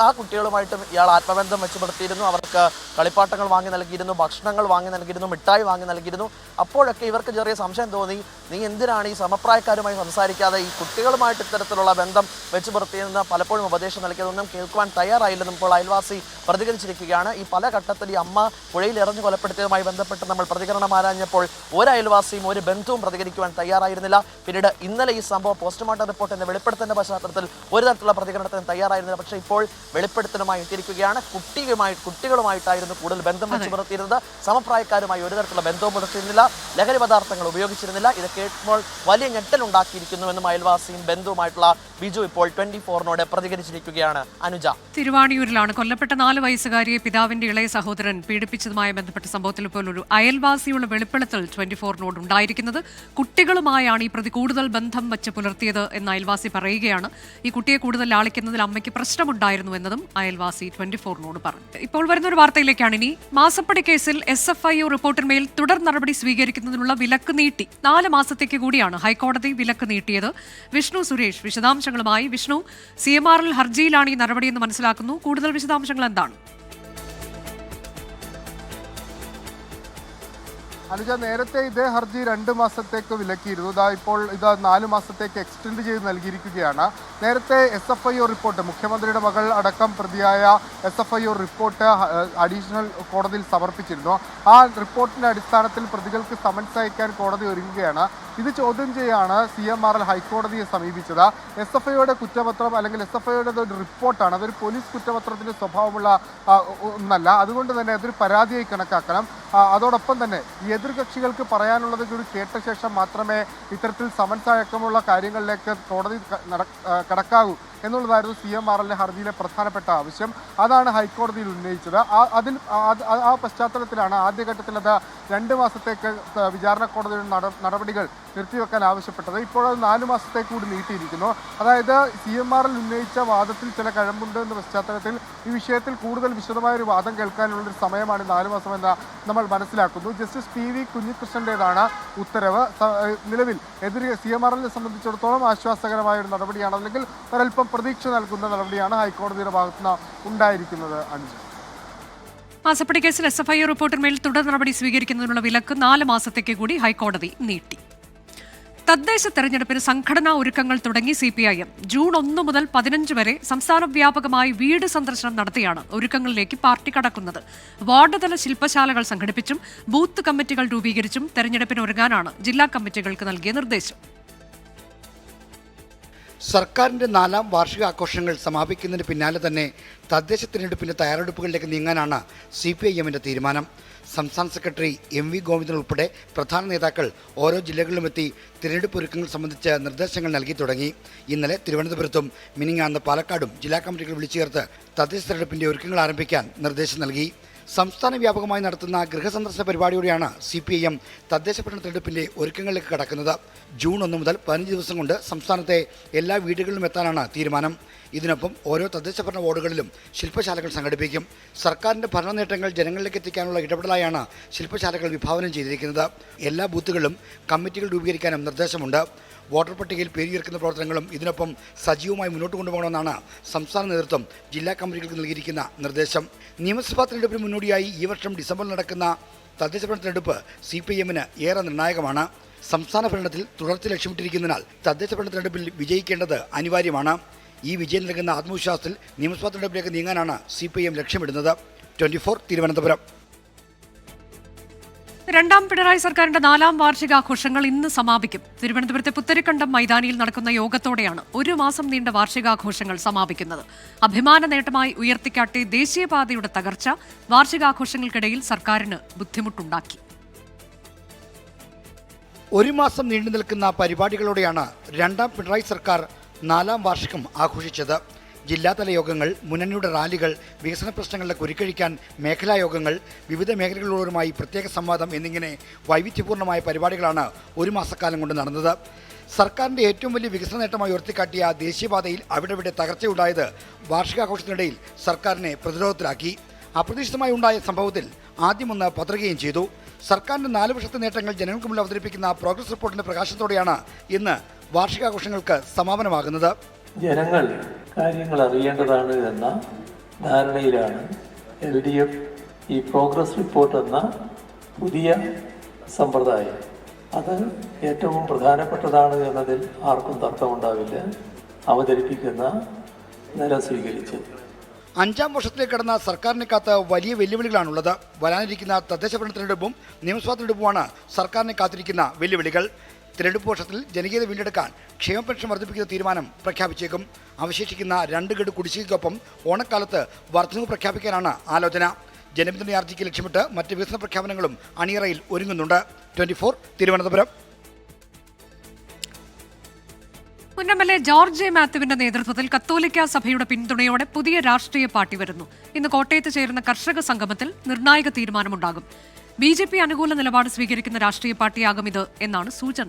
ആ കുട്ടികളുമായിട്ടും ഇയാൾ ആത്മബന്ധം മെച്ചപ്പെടുത്തിയിരുന്നു. അവർക്ക് കളിപ്പാട്ടങ്ങൾ വാങ്ങി നൽകിയിരുന്നു, ഭക്ഷണങ്ങൾ വാങ്ങി നൽകിയിരുന്നു, മിഠായി വാങ്ങി നൽകിയിരുന്നു. അപ്പോഴൊക്കെ ഇവർക്ക് ചെറിയ സംശയം തോന്നി, നീ എന്തിനാണ് ഈ സമപ്രായക്കാരുമായി സംസാരിക്കാതെ ഈ കുട്ടികളുമായിട്ട് ഇത്തരത്തിലുള്ള ബന്ധം വെച്ച് പുലർത്തിയെന്ന് പലപ്പോഴും ഉപദേശം നൽകിയതൊന്നും കേൾക്കുവാൻ തയ്യാറായില്ലെന്നും ഇപ്പോൾ അയൽവാസി പ്രതികരിച്ചിരിക്കുകയാണ്. ഈ പല ഘട്ടത്തിൽ ഈ അമ്മ പുഴയിൽ എറിഞ്ഞു കൊലപ്പെടുത്തിയതുമായി ബന്ധപ്പെട്ട് നമ്മൾ പ്രതികരണം ആരാഞ്ഞപ്പോൾ ഒരു അയൽവാസിയും ഒരു ബന്ധുവും പ്രതികരിക്കുവാൻ തയ്യാറായിരുന്നില്ല. പിന്നീട് ഇന്നലെ ഈ സംഭവം പോസ്റ്റ്മോർട്ടം റിപ്പോർട്ടിന്റെ വെളിപ്പെടുത്തലിന്റെ പശ്ചാത്തലത്തിൽ ഒരു തരത്തിലുള്ള പ്രതികരണത്തിന് തയ്യാറായിരുന്നില്ല. പക്ഷേ ഇപ്പോൾ വെളിപ്പെടുത്തലുമായി എത്തിയിരിക്കുകയാണ്. കുട്ടികളുമായിട്ടായിരുന്നു കൂടുതൽ ബന്ധം വെച്ച് പുലർത്തിയിരുന്നത്. സമപ്രായക്കാരുമായി ഒരു തരത്തിലുള്ള ബന്ധവും പുലർത്തിയിരുന്നില്ല, ലഹരി പദാർത്ഥങ്ങൾ ഉപയോഗിച്ചിരുന്നില്ല. ഇത് കേൾക്കുമ്പോൾ വലിയ ഞെട്ടലുണ്ടാക്കിയിരിക്കുന്നുവെന്നും അയൽവാസിയും ബന്ധുവുമായിട്ടുള്ള ബിജു ഇപ്പോൾ 24-നോട് പ്രതികരിച്ചിരിക്കുകയാണ്. അനുജ, തിരുവാണിയൂരിലാണ് കൊല്ലപ്പെട്ട 4 വയസ്സുകാരിയെ പിതാവിന്റെ ഇളയ സഹോദരൻ പീഡിപ്പിച്ചതുമായി ബന്ധപ്പെട്ട സംഭവത്തിൽ ഇപ്പോൾ ഒരു അയൽവാസിയുള്ള വെളിപ്പെടുത്തൽ 24-നോട് ഉണ്ടായിരിക്കുന്നത്. കുട്ടികളുമായാണ് ഈ പ്രതി കൂടുതൽ ബന്ധം വെച്ച് പുലർത്തിയത് എന്ന് അയൽവാസി പറയുകയാണ്. ഈ കുട്ടിയെ കൂടുതൽ ലാളിക്കുന്നതിൽ അമ്മയ്ക്ക് പ്രശ്നമുണ്ടായിരുന്നു എന്നതും അയൽവാസി 24-നോട് പറഞ്ഞു. ഇപ്പോൾ വരുന്ന ഒരു വാർത്തയിലേക്കാണ് ഇനി. മാസപ്പടി കേസിൽ SFIO റിപ്പോർട്ടിന്മേൽ തുടർ നടപടി സ്വീകരിക്കുന്നതിനുള്ള വിലക്ക് നീട്ടി. 4 മാസത്തേക്ക് കൂടിയാണ് ഹൈക്കോടതി വിലക്ക് നീട്ടിയത്. വിഷ്ണു സുരേഷ് വിശദാംശങ്ങളുമായി. വിഷ്ണു, CMRL ഹർജിയിലാണ് ഈ നടപടിയെന്ന് മനസ്സിലാക്കുന്നു. കൂടുതൽ വിശദാംശങ്ങൾ എന്താണ്? അനുജ, നേരത്തെ ഇതേ ഹർജി 2 മാസത്തേക്ക് വിലക്കിയിരുന്നു. ഇപ്പോൾ ഇത് 4 മാസത്തേക്ക് എക്സ്റ്റെൻഡ് ചെയ്ത് നൽകിയിരിക്കുകയാണ്. നേരത്തെ SFIO റിപ്പോർട്ട്, മുഖ്യമന്ത്രിയുടെ മകൾ അടക്കം പ്രതിയായ SFIO റിപ്പോർട്ട് അഡീഷണൽ കോടതിയിൽ സമർപ്പിച്ചിരുന്നു. ആ റിപ്പോർട്ടിന്റെ അടിസ്ഥാനത്തിൽ പ്രതികൾക്ക് സമൻസ് അയക്കാൻ കോടതി ഒരുങ്ങുകയാണ്. ഇത് ചോദ്യം ചെയ്യാണ് CMRL ഹൈക്കോടതിയെ സമീപിച്ചത്. SFIOയുടെ കുറ്റപത്രം അല്ലെങ്കിൽ SFIOയുടെ ഒരു റിപ്പോർട്ടാണ്. അതൊരു പോലീസ് കുറ്റപത്രത്തിന്റെ സ്വഭാവമുള്ള ഒന്നല്ല. അതുകൊണ്ട് തന്നെ അതൊരു പരാതിയായി കണക്കാക്കണം. അതോടൊപ്പം തന്നെ ഈ എതിർകക്ഷികൾക്ക് പറയാനുള്ളത് കൂടി കേട്ട ശേഷം മാത്രമേ ഇത്തരത്തിൽ സമൻസ് അടക്കമുള്ള കാര്യങ്ങളിലേക്ക് കോടതി കടക്കാവൂ എന്നുള്ളതായിരുന്നു CMRLന്റെ ഹർജിയിലെ പ്രധാനപ്പെട്ട ആവശ്യം. അതാണ് ഹൈക്കോടതിയിൽ ഉന്നയിച്ചത്. ആ പശ്ചാത്തലത്തിലാണ് ആദ്യഘട്ടത്തിൽ അത് 2 മാസത്തേക്ക് വിചാരണ കോടതിയുടെ നടപടികൾ നിർത്തിവെക്കാൻ ആവശ്യപ്പെട്ടത്. ഇപ്പോൾ അത് 4 മാസത്തേക്ക് കൂടി നീട്ടിയിരിക്കുന്നു. അതായത് CMRL ഉന്നയിച്ച വാദത്തിൽ ചില കഴമ്പുണ്ട് എന്ന പശ്ചാത്തലത്തിൽ ഈ വിഷയത്തിൽ കൂടുതൽ വിശദമായൊരു വാദം കേൾക്കാനുള്ളൊരു സമയമാണ് 4 മാസമെന്ന് നമ്മൾ മനസ്സിലാക്കുന്നു. ജസ്റ്റിസ് PV കുഞ്ഞികൃഷ്ണൻ്റേതാണ് ഉത്തരവ്. നിലവിൽ CMRLനെ സംബന്ധിച്ചിടത്തോളം ആശ്വാസകരമായ ഒരു നടപടിയാണ്, അല്ലെങ്കിൽ ഒരൽപ്പം പ്രതീക്ഷ നൽകുന്ന നടപടിയാണ് ഹൈക്കോടതിയുടെ ഭാഗത്തുനിന്ന് ഉണ്ടായിരിക്കുന്നത്. അനുജ, മാസപ്പടി കേസിൽ SFIO റിപ്പോർട്ടിന്മേൽ തുടർ നടപടി സ്വീകരിക്കുന്നതിനുള്ള വിലക്ക് 4 മാസത്തേക്ക് കൂടി ഹൈക്കോടതി നീട്ടി. തദ്ദേശ തെരഞ്ഞെടുപ്പിന് സംഘടനാ ഒരുക്കങ്ങൾ തുടങ്ങി CPIM. ജൂൺ 1 മുതൽ 15 വരെ സംസ്ഥാന വ്യാപകമായി വീട് സന്ദർശനം നടത്തിയാണ് ഒരുക്കങ്ങളിലേക്ക് പാർട്ടി കടക്കുന്നത്. വാർഡ് തല ശില്പശാലകൾ സംഘടിപ്പിച്ചും ബൂത്ത് കമ്മിറ്റികൾ രൂപീകരിച്ചും തെരഞ്ഞെടുപ്പിന് ഒരുങ്ങാനാണ് ജില്ലാ കമ്മിറ്റികൾക്ക് നൽകിയ നിർദ്ദേശം. സർക്കാരിൻ്റെ 4ാം വാർഷികാഘോഷങ്ങൾ സമാപിക്കുന്നതിന് പിന്നാലെ തന്നെ തദ്ദേശ തിരഞ്ഞെടുപ്പിൻ്റെ തയ്യാറെടുപ്പുകളിലേക്ക് നീങ്ങാനാണ് CPIMൻ്റെ തീരുമാനം. സംസ്ഥാന സെക്രട്ടറി MV ഗോവിന്ദൻ ഉൾപ്പെടെ പ്രധാന നേതാക്കൾ ഓരോ ജില്ലകളിലുമെത്തി തിരഞ്ഞെടുപ്പ് ഒരുക്കങ്ങൾ സംബന്ധിച്ച് നിർദ്ദേശങ്ങൾ നൽകി തുടങ്ങി. ഇന്നലെ തിരുവനന്തപുരത്തും മിനിങ്ങാന്ന് പാലക്കാടും ജില്ലാ കമ്മിറ്റികൾ വിളിച്ചു ചേർത്ത് തദ്ദേശ തിരഞ്ഞെടുപ്പിൻ്റെ ഒരുക്കങ്ങൾ ആരംഭിക്കാൻ നിർദ്ദേശം നൽകി. സംസ്ഥാന വ്യാപകമായി നടത്തുന്ന ഗൃഹസന്ദർശന പരിപാടിയോടെയാണ് CPIM തദ്ദേശ ഭരണ തെരഞ്ഞെടുപ്പിന്റെ ഒരുക്കങ്ങളിലേക്ക് കടക്കുന്നത്. ജൂൺ 1 മുതൽ 15 ദിവസം കൊണ്ട് സംസ്ഥാനത്തെ എല്ലാ വീടുകളിലും എത്താനാണ് തീരുമാനം. ഇതിനൊപ്പം ഓരോ തദ്ദേശ ഭരണ വാർഡുകളിലും ശില്പശാലകൾ സംഘടിപ്പിക്കും. സർക്കാരിന്റെ ഭരണ നേട്ടങ്ങൾ ജനങ്ങളിലേക്ക് എത്തിക്കാനുള്ള ഇടപെടലായാണ് ശില്പശാലകൾ വിഭാവനം ചെയ്തിരിക്കുന്നത്. എല്ലാ ബൂത്തുകളിലും കമ്മിറ്റികൾ രൂപീകരിക്കാനും നിർദ്ദേശമുണ്ട്. വോട്ടർ പട്ടികയിൽ പേരുയർക്കുന്ന പ്രവർത്തനങ്ങളും ഇതിനൊപ്പം സജീവമായി മുന്നോട്ട് കൊണ്ടുപോകണമെന്നാണ് സംസ്ഥാന നേതൃത്വം ജില്ലാ കമ്മിറ്റികൾക്ക് നൽകിയിരിക്കുന്ന നിർദ്ദേശം. നിയമസഭാ തെരഞ്ഞെടുപ്പിന് മുന്നോടിയായി ഈ വർഷം ഡിസംബറിൽ നടക്കുന്ന തദ്ദേശ ഭരണ തെരഞ്ഞെടുപ്പ് CPIMന് ഏറെ നിർണായകമാണ്. സംസ്ഥാന ഭരണത്തിൽ തുടർച്ച ലക്ഷ്യമിട്ടിരിക്കുന്നതിനാൽ തദ്ദേശ ഭരണ തെരഞ്ഞെടുപ്പിൽ വിജയിക്കേണ്ടത് അനിവാര്യമാണ്. ഈ വിജയം നൽകുന്ന ആത്മവിശ്വാസത്തിൽ നിയമസഭാ തെരഞ്ഞെടുപ്പിലേക്ക് നീങ്ങാനാണ് CPIM ലക്ഷ്യമിടുന്നത്. 24 തിരുവനന്തപുരം. രണ്ടാം പിണറായി സർക്കാരിന്റെ 4ാം വാർഷികാഘോഷങ്ങൾ ഇന്ന് സമാപിക്കും. തിരുവനന്തപുരത്തെ പുത്തരിക്കണ്ടം മൈതാനിയിൽ നടക്കുന്ന യോഗത്തോടെയാണ് 1 മാസം നീണ്ട വാർഷികാഘോഷങ്ങൾ സമാപിക്കുന്നത്. അഭിമാന നേട്ടമായി ഉയർത്തിക്കാട്ടി ദേശീയപാതയുടെ തകർച്ച വാർഷികാഘോഷങ്ങൾക്കിടയിൽ സർക്കാരിന് ബുദ്ധിമുട്ടുണ്ടാക്കി. 1 മാസം നീണ്ടു നിൽക്കുന്ന പരിപാടികളോടെയാണ് രണ്ടാം പിണറായി സർക്കാർ 4ാം വാർഷികം ആഘോഷിച്ചത്. ജില്ലാതല യോഗങ്ങൾ, മുന്നണിയുടെ റാലികൾ, വികസന പ്രശ്നങ്ങളുടെ കുരുക്കഴിക്കാൻ മേഖലാ യോഗങ്ങൾ, വിവിധ മേഖലകളുള്ളവരുമായി പ്രത്യേക സംവാദം എന്നിങ്ങനെ വൈവിധ്യപൂർണ്ണമായ പരിപാടികളാണ് 1 മാസക്കാലം കൊണ്ട് നടന്നത്. സർക്കാരിൻ്റെ ഏറ്റവും വലിയ വികസന നേട്ടമായി ഉയർത്തിക്കാട്ടിയ ദേശീയപാതയിൽ അവിടെവിടെ തകർച്ചയുണ്ടായത് വാർഷികാഘോഷത്തിനിടയിൽ സർക്കാരിനെ പ്രതിരോധത്തിലാക്കി. അപ്രതീക്ഷിതമായി ഉണ്ടായ സംഭവത്തിൽ ആദ്യമൊന്ന് പതറുകയും ചെയ്തു. സർക്കാരിൻ്റെ 4 വർഷത്തെ നേട്ടങ്ങൾ ജനങ്ങൾക്ക് മുന്നിൽ അവതരിപ്പിക്കുന്ന പ്രോഗ്രസ് റിപ്പോർട്ടിന്റെ പ്രകാശനത്തോടെയാണ് ഇന്ന് വാർഷികാഘോഷങ്ങൾക്ക് സമാപനമാകുന്നത്. ജനങ്ങൾ കാര്യങ്ങൾ അറിയേണ്ടതാണ് എന്ന ധാരണയിലാണ് LDF ഈ പ്രോഗ്രസ് റിപ്പോർട്ട് എന്ന പുതിയ സമ്പ്രദായം അത് ഏറ്റവും പ്രധാനപ്പെട്ടതാണ് എന്നതിൽ ആർക്കും തർക്കമുണ്ടാവില്ല അവതരിപ്പിക്കുന്ന നില സ്വീകരിച്ചത്. 5ാം വർഷത്തിലേക്ക് കടന്ന സർക്കാരിനെ കാത്ത് വലിയ വെല്ലുവിളികളാണുള്ളത്. വരാനിരിക്കുന്ന തദ്ദേശ ഭരണ തെരഞ്ഞെടുപ്പും നിയമസഭാ തെരഞ്ഞെടുപ്പുമാണ് സർക്കാരിനെ കാത്തിരിക്കുന്ന വെല്ലുവിളികൾ. തിരഞ്ഞെടുപ്പ് വർഷത്തിൽ ജനകീയത വീണ്ടെടുക്കാൻ ക്ഷേമ പെൻഷൻ വർദ്ധിപ്പിക്കുന്ന തീരുമാനം പ്രഖ്യാപിച്ചേക്കും. അവശേഷിക്കുന്ന 2 ഗഡു കുടിശ്ശികയ്ക്കൊപ്പം ഓണക്കാലത്ത് വർധനവ് പ്രഖ്യാപിക്കാനാണ് ആലോചന. ജനപിന്തുണയാർജിക്ക് ലക്ഷ്യമിട്ട് മറ്റ് വികസന പ്രഖ്യാപനങ്ങളും അണിയറയിൽ ഒരുങ്ങുന്നുണ്ട്. 24 തിരുവനന്തപുരം. മുൻ MLA ജോർജ് മാത്യുവിന്റെ നേതൃത്വത്തിൽ കത്തോലിക്ക സഭയുടെ പിന്തുണയോടെ പുതിയ രാഷ്ട്രീയ പാർട്ടി വരുന്നു. ഇന്ന് കോട്ടയത്ത് ചേരുന്ന കർഷക സംഗമത്തിൽ നിർണായക തീരുമാനമുണ്ടാകും. BJP അനുകൂല നിലപാട് സ്വീകരിക്കുന്ന രാഷ്ട്രീയ പാർട്ടിയാകും ഇത് എന്നാണ് സൂചന.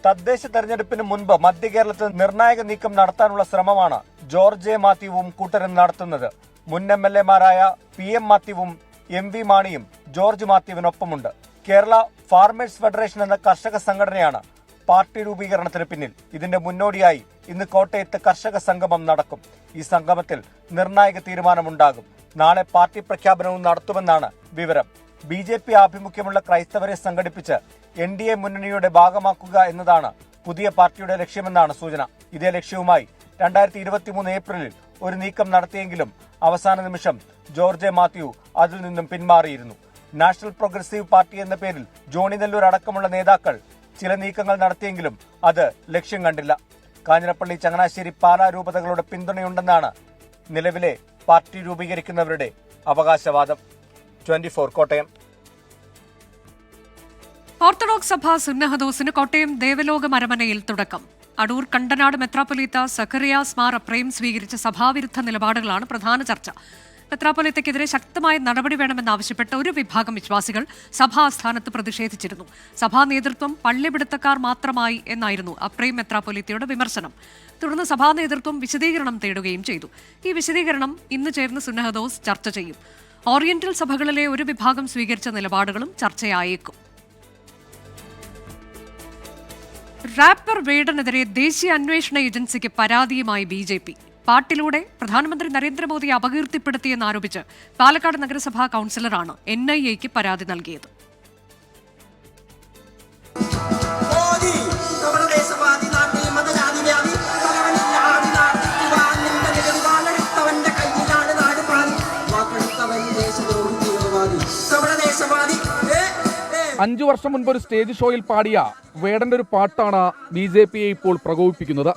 തദ്ദേശ തെരഞ്ഞെടുപ്പിന് മുൻപ് മധ്യ കേരളത്തിൽ നിർണായക നീക്കം നടത്താനുള്ള ശ്രമമാണ് ജോർജ് മാത്യുവും കൂട്ടരും നടത്തുന്നത്. മുൻ MLA-മാരായ PM മാത്യുവും MV മാണിയും ജോർജ് മാത്യുവിനൊപ്പമുണ്ട്. കേരള ഫാർമേഴ്സ് ഫെഡറേഷൻ എന്ന കർഷക സംഘടനയാണ് പാർട്ടി രൂപീകരണത്തിന് പിന്നിൽ. ഇതിന്റെ മുന്നോടിയായി ഇന്ന് കോട്ടയത്ത് കർഷക സംഗമം നടക്കും. ഈ സംഗമത്തിൽ നിർണായക തീരുമാനമുണ്ടാകും. നാളെ പാർട്ടി പ്രഖ്യാപനവും നടത്തുമെന്നാണ് വിവരം. BJP ആഭിമുഖ്യമുള്ള ക്രൈസ്തവരെ സംഘടിപ്പിച്ച് NDA മുന്നണിയുടെ ഭാഗമാക്കുക എന്നതാണ് പുതിയ പാർട്ടിയുടെ ലക്ഷ്യമെന്നാണ് സൂചന. ഇതേ ലക്ഷ്യവുമായി 2023 ഏപ്രിലിൽ ഒരു നീക്കം നടത്തിയെങ്കിലും അവസാന നിമിഷം ജോർജ് മാത്യു അതിൽ നിന്നും പിന്മാറിയിരുന്നു. നാഷണൽ പ്രോഗ്രസീവ് പാർട്ടി എന്ന പേരിൽ ജോണി നെല്ലൂർ അടക്കമുള്ള നേതാക്കൾ ചില നീക്കങ്ങൾ നടത്തിയെങ്കിലും അത് ലക്ഷ്യം കണ്ടില്ല. കാഞ്ഞിരപ്പള്ളി, ചങ്ങനാശ്ശേരി, പാലാ രൂപതകളുടെ പിന്തുണയുണ്ടെന്നാണ് നിലവിലെ പാർട്ടി രൂപീകരിക്കുന്നവരുടെ അവകാശവാദം. 24 കോട്ടയം. ഓർത്തഡോക്സ് സഭ സുന്നഹദോസിന് കോട്ടയം ദേവലോകം അരമനയിൽ തുടക്കം. അടൂർ കണ്ടനാട് മെത്രാപ്പൊലീത്ത സഖറിയാസ് മാർ അപ്രേം സ്വീകരിച്ച സഭാവിരുദ്ധ നിലപാടുകളാണ് പ്രധാന ചർച്ച. മെത്രാപ്പൊലീത്തയ്ക്കെതിരെ ശക്തമായ നടപടി വേണമെന്നാവശ്യപ്പെട്ട് ഒരു വിഭാഗം വിശ്വാസികൾ സഭാസ്ഥാനത്ത് പ്രതിഷേധിച്ചിരുന്നു. സഭാ നേതൃത്വം പള്ളിപിടുത്തക്കാർ മാത്രമായി എന്നായിരുന്നു അപ്രേം മെത്രാപ്പൊലീത്തയുടെ വിമർശനം. തുടർന്ന് സഭാ നേതൃത്വം വിശദീകരണം തേടുകയും ചെയ്തു. ഈ വിശദീകരണം ഇന്ന് ചേർന്ന് സുന്നഹദോസ് ചർച്ച ചെയ്യും. ഓറിയന്റൽ സഭകളിലെ ഒരു വിഭാഗം സ്വീകരിച്ച നിലപാടുകളും ചർച്ചയായേക്കും. റാപ്പർ വേടനെതിരെ ദേശീയ അന്വേഷണ ഏജൻസിക്ക് പരാതിയുമായി BJP. പാട്ടിലൂടെ പ്രധാനമന്ത്രി നരേന്ദ്രമോദിയെ അപകീർത്തിപ്പെടുത്തിയെന്നാരോപിച്ച് പാലക്കാട് നഗരസഭാ കൌൺസിലറാണ് NIAക്ക് പരാതി നൽകിയത്. 5 വർഷം മുൻപ് ഒരു സ്റ്റേജ് ഷോയിൽ പാടിയ വേടന്റെ ഒരു പാട്ടാണ് BJPയെ ഇപ്പോൾ പ്രകോപിപ്പിക്കുന്നത്.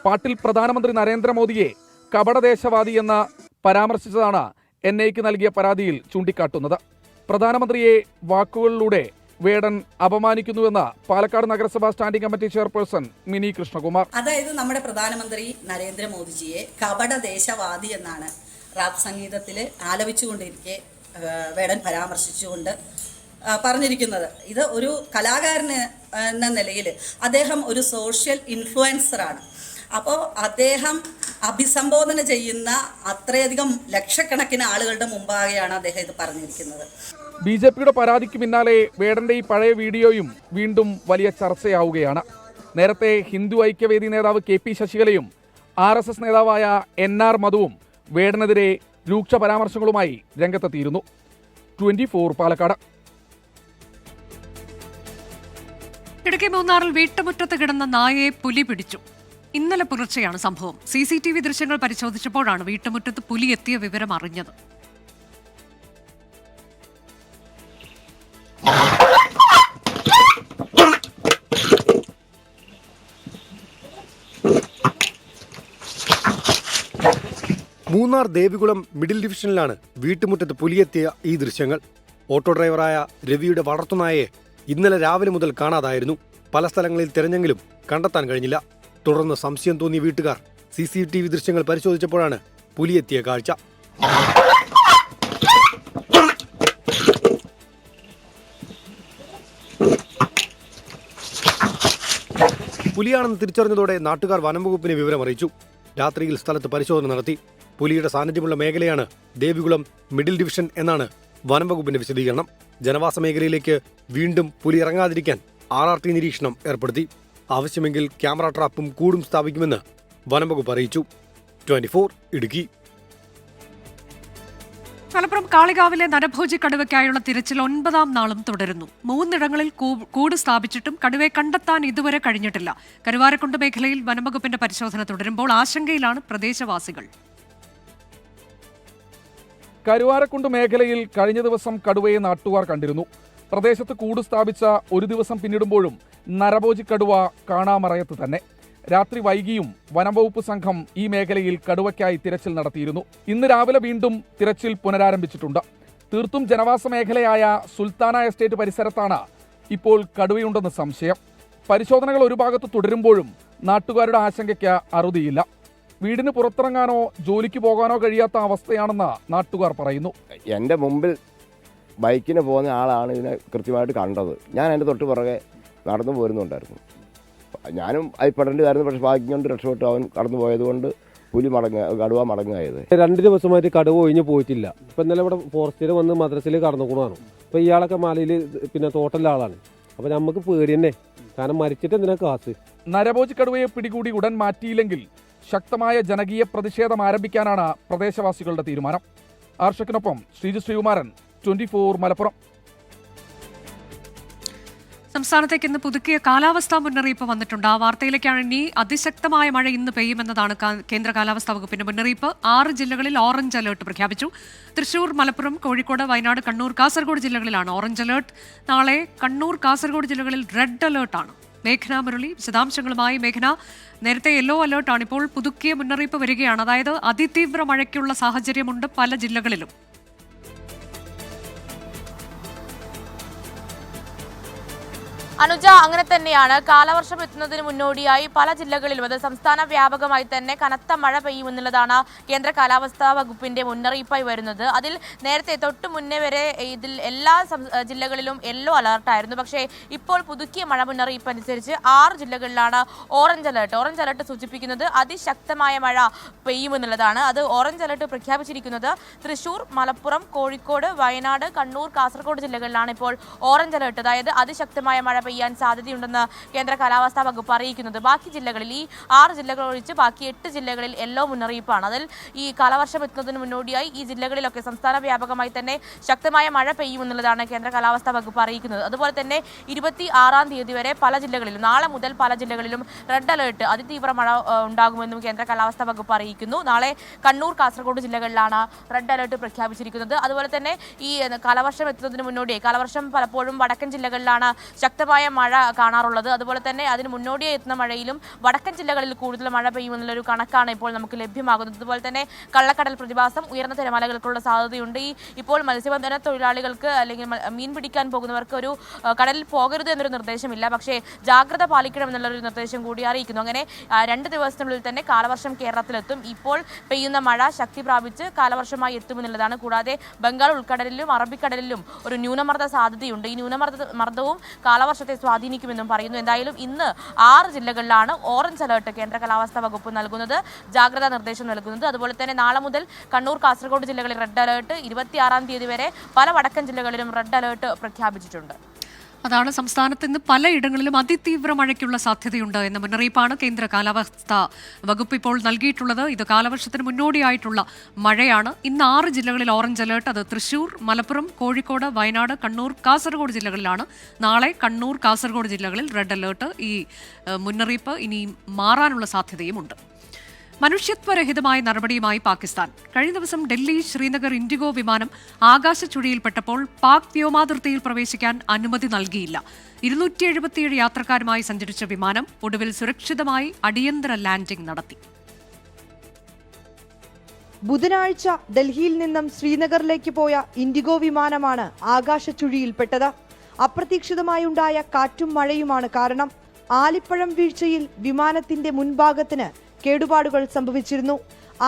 പാട്ടിൽ പ്രധാനമന്ത്രി നരേന്ദ്രമോദിയെ കപടദേശവാദി എന്ന് പരാമർശിച്ചതാണ് NIക്ക് നൽകിയ പരാതിയിൽ ചൂണ്ടിക്കാട്ടുന്നത്. പ്രധാനമന്ത്രിയെ വാക്കുകളിലൂടെ വേടൻ അപമാനിക്കുന്നുവെന്ന് പാലക്കാട് നഗരസഭാ standing committee chairperson mini Krishnakumar. അതായത് നമ്മുടെ പ്രധാനമന്ത്രി നരേന്ദ്രമോദിജിയെ കപടദേശവാദി എന്നാണ് റാപ്പ് സംഗീതത്തിൽ ആലപിച്ചുകൊണ്ടിരിക്കെ വേടൻ പരാമർശിച്ചുകൊണ്ട് പറഞ്ഞിരിക്കുന്നത്. ഇത് ഒരു കലാകാരന് എന്ന നിലയിൽ അദ്ദേഹം ഒരു സോഷ്യൽ ഇൻഫ്ലുവൻസറാണ്. അപ്പോൾ അദ്ദേഹം അഭിസംബോധന ചെയ്യുന്ന അത്രയധികം ലക്ഷക്കണക്കിന് ആളുകളുടെ മുമ്പാകെയാണ് അദ്ദേഹം ഇത് പറഞ്ഞിരിക്കുന്നത്. BJPയുടെ പരാതിക്ക് പിന്നാലെ വേടന്റെ ഈ പഴയ വീഡിയോയും വീണ്ടും വലിയ ചർച്ചയാവുകയാണ്. നേരത്തെ ഹിന്ദു ഐക്യവേദി നേതാവ് KP ശശികലയും RSS നേതാവായ NR മധുവും വേടനെതിരെ രൂക്ഷ പരാമർശങ്ങളുമായി രംഗത്തെത്തിയിരുന്നു. 24 പാലക്കാട്. ഇടുക്കി മൂന്നാറിൽ വീട്ടുമുറ്റത്ത് കിടന്ന നായയെ പുലി പിടിച്ചു. ഇന്നലെ പുലർച്ചെയാണ് സംഭവം. CCTV ദൃശ്യങ്ങൾ പരിശോധിച്ചപ്പോഴാണ് വീട്ടുമുറ്റത്ത് പുലി എത്തിയ വിവരം അറിഞ്ഞത്. മൂന്നാർ ദേവികുളം മിഡിൽ ഡിവിഷനിലാണ് വീട്ടുമുറ്റത്ത് പുലിയെത്തിയ ഈ ദൃശ്യങ്ങൾ. ഓട്ടോ ഡ്രൈവറായ രവിയുടെ വളർത്തുനായയെ ഇന്നലെ രാവിലെ മുതൽ കാണാതായിരുന്നു. പല സ്ഥലങ്ങളിൽ തിരഞ്ഞെങ്കിലും കണ്ടെത്താൻ കഴിഞ്ഞില്ല. തുടർന്ന് സംശയം തോന്നിയ വീട്ടുകാർ CCTV ദൃശ്യങ്ങൾ പരിശോധിച്ചപ്പോഴാണ് പുലിയെത്തിയ കാഴ്ച. പുലിയാണെന്ന് തിരിച്ചറിഞ്ഞതോടെ നാട്ടുകാർ വനംവകുപ്പിനെ വിവരമറിയിച്ചു. രാത്രിയിൽ സ്ഥലത്ത് പരിശോധന നടത്തി. പുലിയുടെ സാന്നിധ്യമുള്ള മേഖലയാണ് ദേവികുളം മിഡിൽ ഡിവിഷൻ എന്നാണ് വനംവകുപ്പിന്റെ വിശദീകരണം. ജനവാസ മേഖലയിലേക്ക് വീണ്ടും പുലി ഇറങ്ങാതിരിക്കാൻ RRT നിരീക്ഷണം ഏർപ്പെടുത്തി. ആവശ്യമെങ്കിൽ ക്യാമറ ട്രാപ്പും കൂടും സ്ഥാപിക്കുമെന്ന് വനംവകുപ്പ് അറിയിച്ചു. 24 ഇടുക്കി. മലപ്പുറം കാളികാവിലെ നരഭോജി കടുവയ്ക്കായുള്ള തിരച്ചിൽ 9ാം നാളും തുടരുന്നു. 3 ഇടങ്ങളിൽ കൂട് സ്ഥാപിച്ചിട്ടും കടുവയെ കണ്ടെത്താൻ ഇതുവരെ കഴിഞ്ഞിട്ടില്ല. കരുവാരക്കുണ്ട് മേഖലയിൽ വനംവകുപ്പിന്റെ പരിശോധന തുടരുമ്പോൾ ആശങ്കയിലാണ് പ്രദേശവാസികൾ. കരുവാരക്കുണ്ട് മേഖലയിൽ കഴിഞ്ഞ ദിവസം കടുവയെ നാട്ടുകാർ കണ്ടിരുന്നു. പ്രദേശത്ത് കൂട് സ്ഥാപിച്ച ഒരു ദിവസം പിന്നിടുമ്പോഴും നരഭോജി കടുവ കാണാമറയത്ത് തന്നെ. രാത്രി വൈകിയും വനംവകുപ്പ് സംഘം ഈ മേഖലയിൽ കടുവയ്ക്കായി തിരച്ചിൽ നടത്തിയിരുന്നു. ഇന്ന് രാവിലെ വീണ്ടും തിരച്ചിൽ പുനരാരംഭിച്ചിട്ടുണ്ട്. തീർത്തും ജനവാസ മേഖലയായ സുൽത്താന എസ്റ്റേറ്റ് പരിസരത്താണ് ഇപ്പോൾ കടുവയുണ്ടെന്ന് സംശയം. പരിശോധനകൾ ഒരു ഭാഗത്ത് തുടരുമ്പോഴും നാട്ടുകാരുടെ ആശങ്കയ്ക്ക് അറുതിയില്ല. വീടിന് പുറത്തിറങ്ങാനോ ജോലിക്ക് പോകാനോ കഴിയാത്ത അവസ്ഥയാണെന്ന് നാട്ടുകാർ പറയുന്നു. എൻ്റെ മുമ്പിൽ ബൈക്കിന് പോകുന്ന ആളാണ് ഇതിനെ കൃത്യമായിട്ട് കണ്ടത്. ഞാൻ എൻ്റെ തൊട്ട് പുറകെ നടന്നു പോരുന്നുണ്ടായിരുന്നു. ഞാനും അതിൽപ്പെടേണ്ടതായിരുന്നു. പക്ഷേ ഭാഗ്യം കൊണ്ട് രക്ഷപ്പെട്ടു. അവൻ കടന്നു പോയതുകൊണ്ട് കടുവ മടങ്ങായത്. 2 ദിവസമായിട്ട് കടുവ ഒഴിഞ്ഞു പോയിട്ടില്ല. ഇപ്പം ഇന്നലെ ഇവിടെ ഫോറസ്റ്റിൽ വന്ന് മദ്രസയിൽ കടന്നുകൂടാണ്. അപ്പോൾ ഇയാളൊക്കെ മലയിൽ തോട്ടലിലെ ആളാണ്. അപ്പോൾ നമുക്ക് പേടി തന്നെ. കാരണം മരിച്ചിട്ട് എന്തിനാ കാസ്. നരഭോജി കടുവയെ പിടികൂടി ഉടൻ മാറ്റിയില്ലെങ്കിൽ ശക്തമായ ജനകീയ പ്രതിഷേധം ആരംഭിക്കാനാണ് പ്രദേശവാസികളുടെ തീരുമാനം. ആർഷക്കിനൊപ്പം ശ്രീജു ശ്രീകുമാരൻ, 24 മലപ്പുറം. സംസ്ഥാനത്തേക്ക് ഇന്ന് പുതുക്കിയ കാലാവസ്ഥാ മുന്നറിയിപ്പ് വന്നിട്ടുണ്ട്. ആ വാർത്തയിലേക്കാണ് ഇനി. അതിശക്തമായ മഴ ഇന്ന് പെയ്യുമെന്നതാണ് കേന്ദ്ര കാലാവസ്ഥാ വകുപ്പിന്റെ മുന്നറിയിപ്പ്. 6 ജില്ലകളിൽ ഓറഞ്ച് അലേർട്ട് പ്രഖ്യാപിച്ചു. തൃശൂർ, മലപ്പുറം, കോഴിക്കോട്, വയനാട്, കണ്ണൂർ, കാസർഗോഡ് ജില്ലകളിലാണ് ഓറഞ്ച് അലേർട്ട്. നാളെ കണ്ണൂർ, കാസർഗോഡ് ജില്ലകളിൽ റെഡ് അലേർട്ടാണ്. മേഘന മുരളി വിശദാംശങ്ങളുമായി. മേഘന, നേരത്തെ യെല്ലോ അലേർട്ടാണ്, ഇപ്പോൾ പുതുക്കിയ മുന്നറിയിപ്പ് വരികയാണ്. അതായത് അതിതീവ്ര മഴയ്ക്കുള്ള സാഹചര്യമുണ്ട് പല ജില്ലകളിലും. അനുജ, അങ്ങനെ തന്നെയാണ്. കാലവർഷം എത്തുന്നതിന് മുന്നോടിയായി പല ജില്ലകളിലും, അത് സംസ്ഥാന വ്യാപകമായി തന്നെ കനത്ത മഴ പെയ്യുമെന്നുള്ളതാണ് കേന്ദ്ര കാലാവസ്ഥാ വകുപ്പിന്റെ മുന്നറിയിപ്പായി വരുന്നത്. അതിൽ നേരത്തെ തൊട്ട് മുന്നേ വരെ ഇതിൽ എല്ലാ ജില്ലകളിലും യെല്ലോ അലർട്ടായിരുന്നു. പക്ഷേ ഇപ്പോൾ പുതുക്കിയ മഴ മുന്നറിയിപ്പ് അനുസരിച്ച് 6 ജില്ലകളിലാണ് ഓറഞ്ച് അലർട്ട്. ഓറഞ്ച് അലർട്ട് സൂചിപ്പിക്കുന്നത് അതിശക്തമായ മഴ പെയ്യുമെന്നുള്ളതാണ്. അത് ഓറഞ്ച് അലർട്ട് പ്രഖ്യാപിച്ചിരിക്കുന്നത് തൃശൂർ, മലപ്പുറം, കോഴിക്കോട്, വയനാട്, കണ്ണൂർ, കാസർഗോഡ് ജില്ലകളിലാണ് ഇപ്പോൾ ഓറഞ്ച് അലർട്ട്. അതായത് അതിശക്തമായ മഴ പെയ്യാൻ സാധ്യതയുണ്ടെന്ന് കേന്ദ്ര കാലാവസ്ഥാ വകുപ്പ് അറിയിക്കുന്നത്. ബാക്കി ജില്ലകളിൽ ഈ 6 ജില്ലകൾ ഒഴിച്ച് ബാക്കി 8 ജില്ലകളിൽ യെല്ലോ മുന്നറിയിപ്പാണ്. അതിൽ ഈ കാലവർഷം എത്തുന്നതിന് മുന്നോടിയായി ഈ ജില്ലകളിലൊക്കെ സംസ്ഥാന വ്യാപകമായി തന്നെ ശക്തമായ മഴ പെയ്യുമെന്നുള്ളതാണ് കേന്ദ്ര കാലാവസ്ഥാ വകുപ്പ് അറിയിക്കുന്നത്. അതുപോലെ തന്നെ 26-ാം തീയതി വരെ പല ജില്ലകളിലും നാളെ മുതൽ പല ജില്ലകളിലും റെഡ് അലേർട്ട് അതിതീവ്ര മഴ ഉണ്ടാകുമെന്നും കേന്ദ്ര കാലാവസ്ഥാ വകുപ്പ് അറിയിക്കുന്നു. നാളെ കണ്ണൂർ, കാസർഗോഡ് ജില്ലകളിലാണ് റെഡ് അലേർട്ട് പ്രഖ്യാപിച്ചിരിക്കുന്നത്. അതുപോലെ തന്നെ ഈ കാലവർഷം എത്തുന്നതിന് മുന്നോടിയായി കാലവർഷം പലപ്പോഴും വടക്കൻ ജില്ലകളിലാണ് ശക്തമായ മഴ കാണാറുള്ളത്. അതുപോലെ തന്നെ അതിന് മുന്നോടിയായി എത്തുന്ന മഴയിലും വടക്കൻ ജില്ലകളിൽ കൂടുതൽ മഴ പെയ്യുമെന്നുള്ളൊരു കണക്കാണ് ഇപ്പോൾ നമുക്ക് ലഭ്യമാകുന്നത്. അതുപോലെ തന്നെ കള്ളക്കടൽ പ്രതിഭാസം, ഉയർന്ന തിരമാലകൾക്കുള്ള സാധ്യതയുണ്ട്. ഇപ്പോൾ മത്സ്യബന്ധന തൊഴിലാളികൾക്ക് അല്ലെങ്കിൽ മീൻ പിടിക്കാൻ പോകുന്നവർക്ക് ഒരു കടലിൽ പോകരുത് എന്നൊരു നിർദ്ദേശമില്ല, പക്ഷേ ജാഗ്രത പാലിക്കണമെന്നുള്ളൊരു നിർദ്ദേശം കൂടി അറിയിക്കുന്നു. അങ്ങനെ 2 ദിവസത്തിനുള്ളിൽ തന്നെ കാലവർഷം കേരളത്തിലെത്തും. ഇപ്പോൾ പെയ്യുന്ന മഴ ശക്തി പ്രാപിച്ച് കാലവർഷമായി എത്തുമെന്നുള്ളതാണ്. കൂടാതെ ബംഗാൾ ഉൾക്കടലിലും അറബിക്കടലിലും ഒരു ന്യൂനമർദ്ദ സാധ്യതയുണ്ട്. ഈ ന്യൂനമർദ്ദവും കാലവർഷത്തെ സ്വാധീനിക്കുമെന്നും പറയുന്നു. എന്തായാലും ഇന്ന് 6 ജില്ലകളിലാണ് ഓറഞ്ച് അലേർട്ട് കേന്ദ്ര കാലാവസ്ഥാ വകുപ്പ് നൽകുന്നത്, ജാഗ്രതാ നിർദ്ദേശം നൽകുന്നത്. അതുപോലെ തന്നെ നാളെ മുതൽ കണ്ണൂർ, കാസർഗോഡ് ജില്ലകളിൽ റെഡ് അലേർട്ട്, 26-ാം തീയതി വരെ പല വടക്കൻ ജില്ലകളിലും റെഡ് അലേർട്ട് പ്രഖ്യാപിച്ചിട്ടുണ്ട്. അതാണ് സംസ്ഥാനത്ത് ഇന്ന് പലയിടങ്ങളിലും അതിതീവ്ര മഴയ്ക്കുള്ള സാധ്യതയുണ്ട് എന്ന മുന്നറിയിപ്പാണ് കേന്ദ്ര കാലാവസ്ഥാ വകുപ്പ് ഇപ്പോൾ നൽകിയിട്ടുള്ളത്. ഇത് കാലവർഷത്തിന് മുന്നോടിയായിട്ടുള്ള മഴയാണ്. ഇന്ന് 6 ജില്ലകളിൽ ഓറഞ്ച് അലേർട്ട്. അത് തൃശൂർ, മലപ്പുറം, കോഴിക്കോട്, വയനാട്, കണ്ണൂർ, കാസർഗോഡ് ജില്ലകളിലാണ്. നാളെ കണ്ണൂർ, കാസർഗോഡ് ജില്ലകളിൽ റെഡ് അലേർട്ട്. ഈ മുന്നറിയിപ്പ് ഇനിയും മാറാനുള്ള സാധ്യതയുമുണ്ട്. മനുഷ്യത്വരഹിതമായ നടപടിയുമായി പാകിസ്ഥാൻ. കഴിഞ്ഞ ദിവസം ഡൽഹി ശ്രീനഗർ ഇൻഡിഗോ വിമാനം ആകാശച്ചുഴിയിൽപ്പെട്ടപ്പോൾ പാക് വ്യോമാതിർത്തിയിൽ പ്രവേശിക്കാൻ അനുമതി നൽകിയില്ല. 277 യാത്രക്കാരുമായി സഞ്ചരിച്ച വിമാനം ഒടുവിൽ സുരക്ഷിതമായി അടിയന്തര ലാൻഡിംഗ് നടത്തി. ബുധനാഴ്ച ഡൽഹിയിൽ നിന്നും ശ്രീനഗറിലേക്ക് പോയ ഇൻഡിഗോ വിമാനമാണ് ആകാശച്ചുഴിയിൽപ്പെട്ടത്. അപ്രതീക്ഷിതമായുണ്ടായ കാറ്റും മഴയുമാണ് കാരണം. ആലിപ്പഴം വീഴ്ചയിൽ വിമാനത്തിന്റെ മുൻഭാഗത്തിന് കേടുപാടുകൾ സംഭവിച്ചിരുന്നു.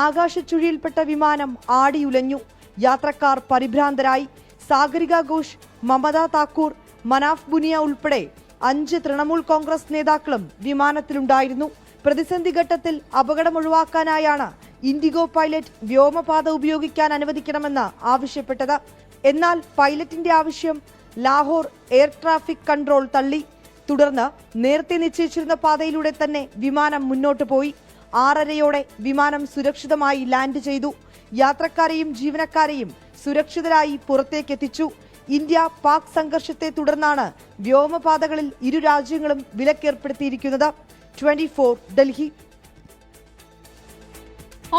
ആകാശച്ചുഴിയിൽപ്പെട്ട വിമാനം ആടിയുലഞ്ഞു. യാത്രക്കാർ പരിഭ്രാന്തരായി. സാഗരിക ഘോഷ്, മമത താക്കൂർ, മനാഫ് ബുനിയ ഉൾപ്പെടെ 5 തൃണമൂൽ കോൺഗ്രസ് നേതാക്കളും വിമാനത്തിലുണ്ടായിരുന്നു. പ്രതിസന്ധി ഘട്ടത്തിൽ അപകടം ഒഴിവാക്കാനായാണ് ഇൻഡിഗോ പൈലറ്റ് വ്യോമപാത ഉപയോഗിക്കാൻ അനുവദിക്കണമെന്ന് ആവശ്യപ്പെട്ടത്. എന്നാൽ പൈലറ്റിന്റെ ആവശ്യം ലാഹോർ എയർ ട്രാഫിക് കൺട്രോൾ തള്ളി. തുടർന്ന് നേരത്തെ നിശ്ചയിച്ചിരുന്ന പാതയിലൂടെ തന്നെ വിമാനം മുന്നോട്ട് പോയി. 6:30-യോടെ വിമാനം സുരക്ഷിതമായി ലാൻഡ് ചെയ്തു. യാത്രക്കാരെയും ജീവനക്കാരെയും സുരക്ഷിതരായി പുറത്തേക്കെത്തിച്ചു. ഇന്ത്യ പാക് സംഘർഷത്തെ തുടർന്നാണ് വ്യോമപാതകളിൽ ഇരു രാജ്യങ്ങളും വിലക്കേർപ്പെടുത്തിയിരിക്കുന്നത്. 24 ഡൽഹി.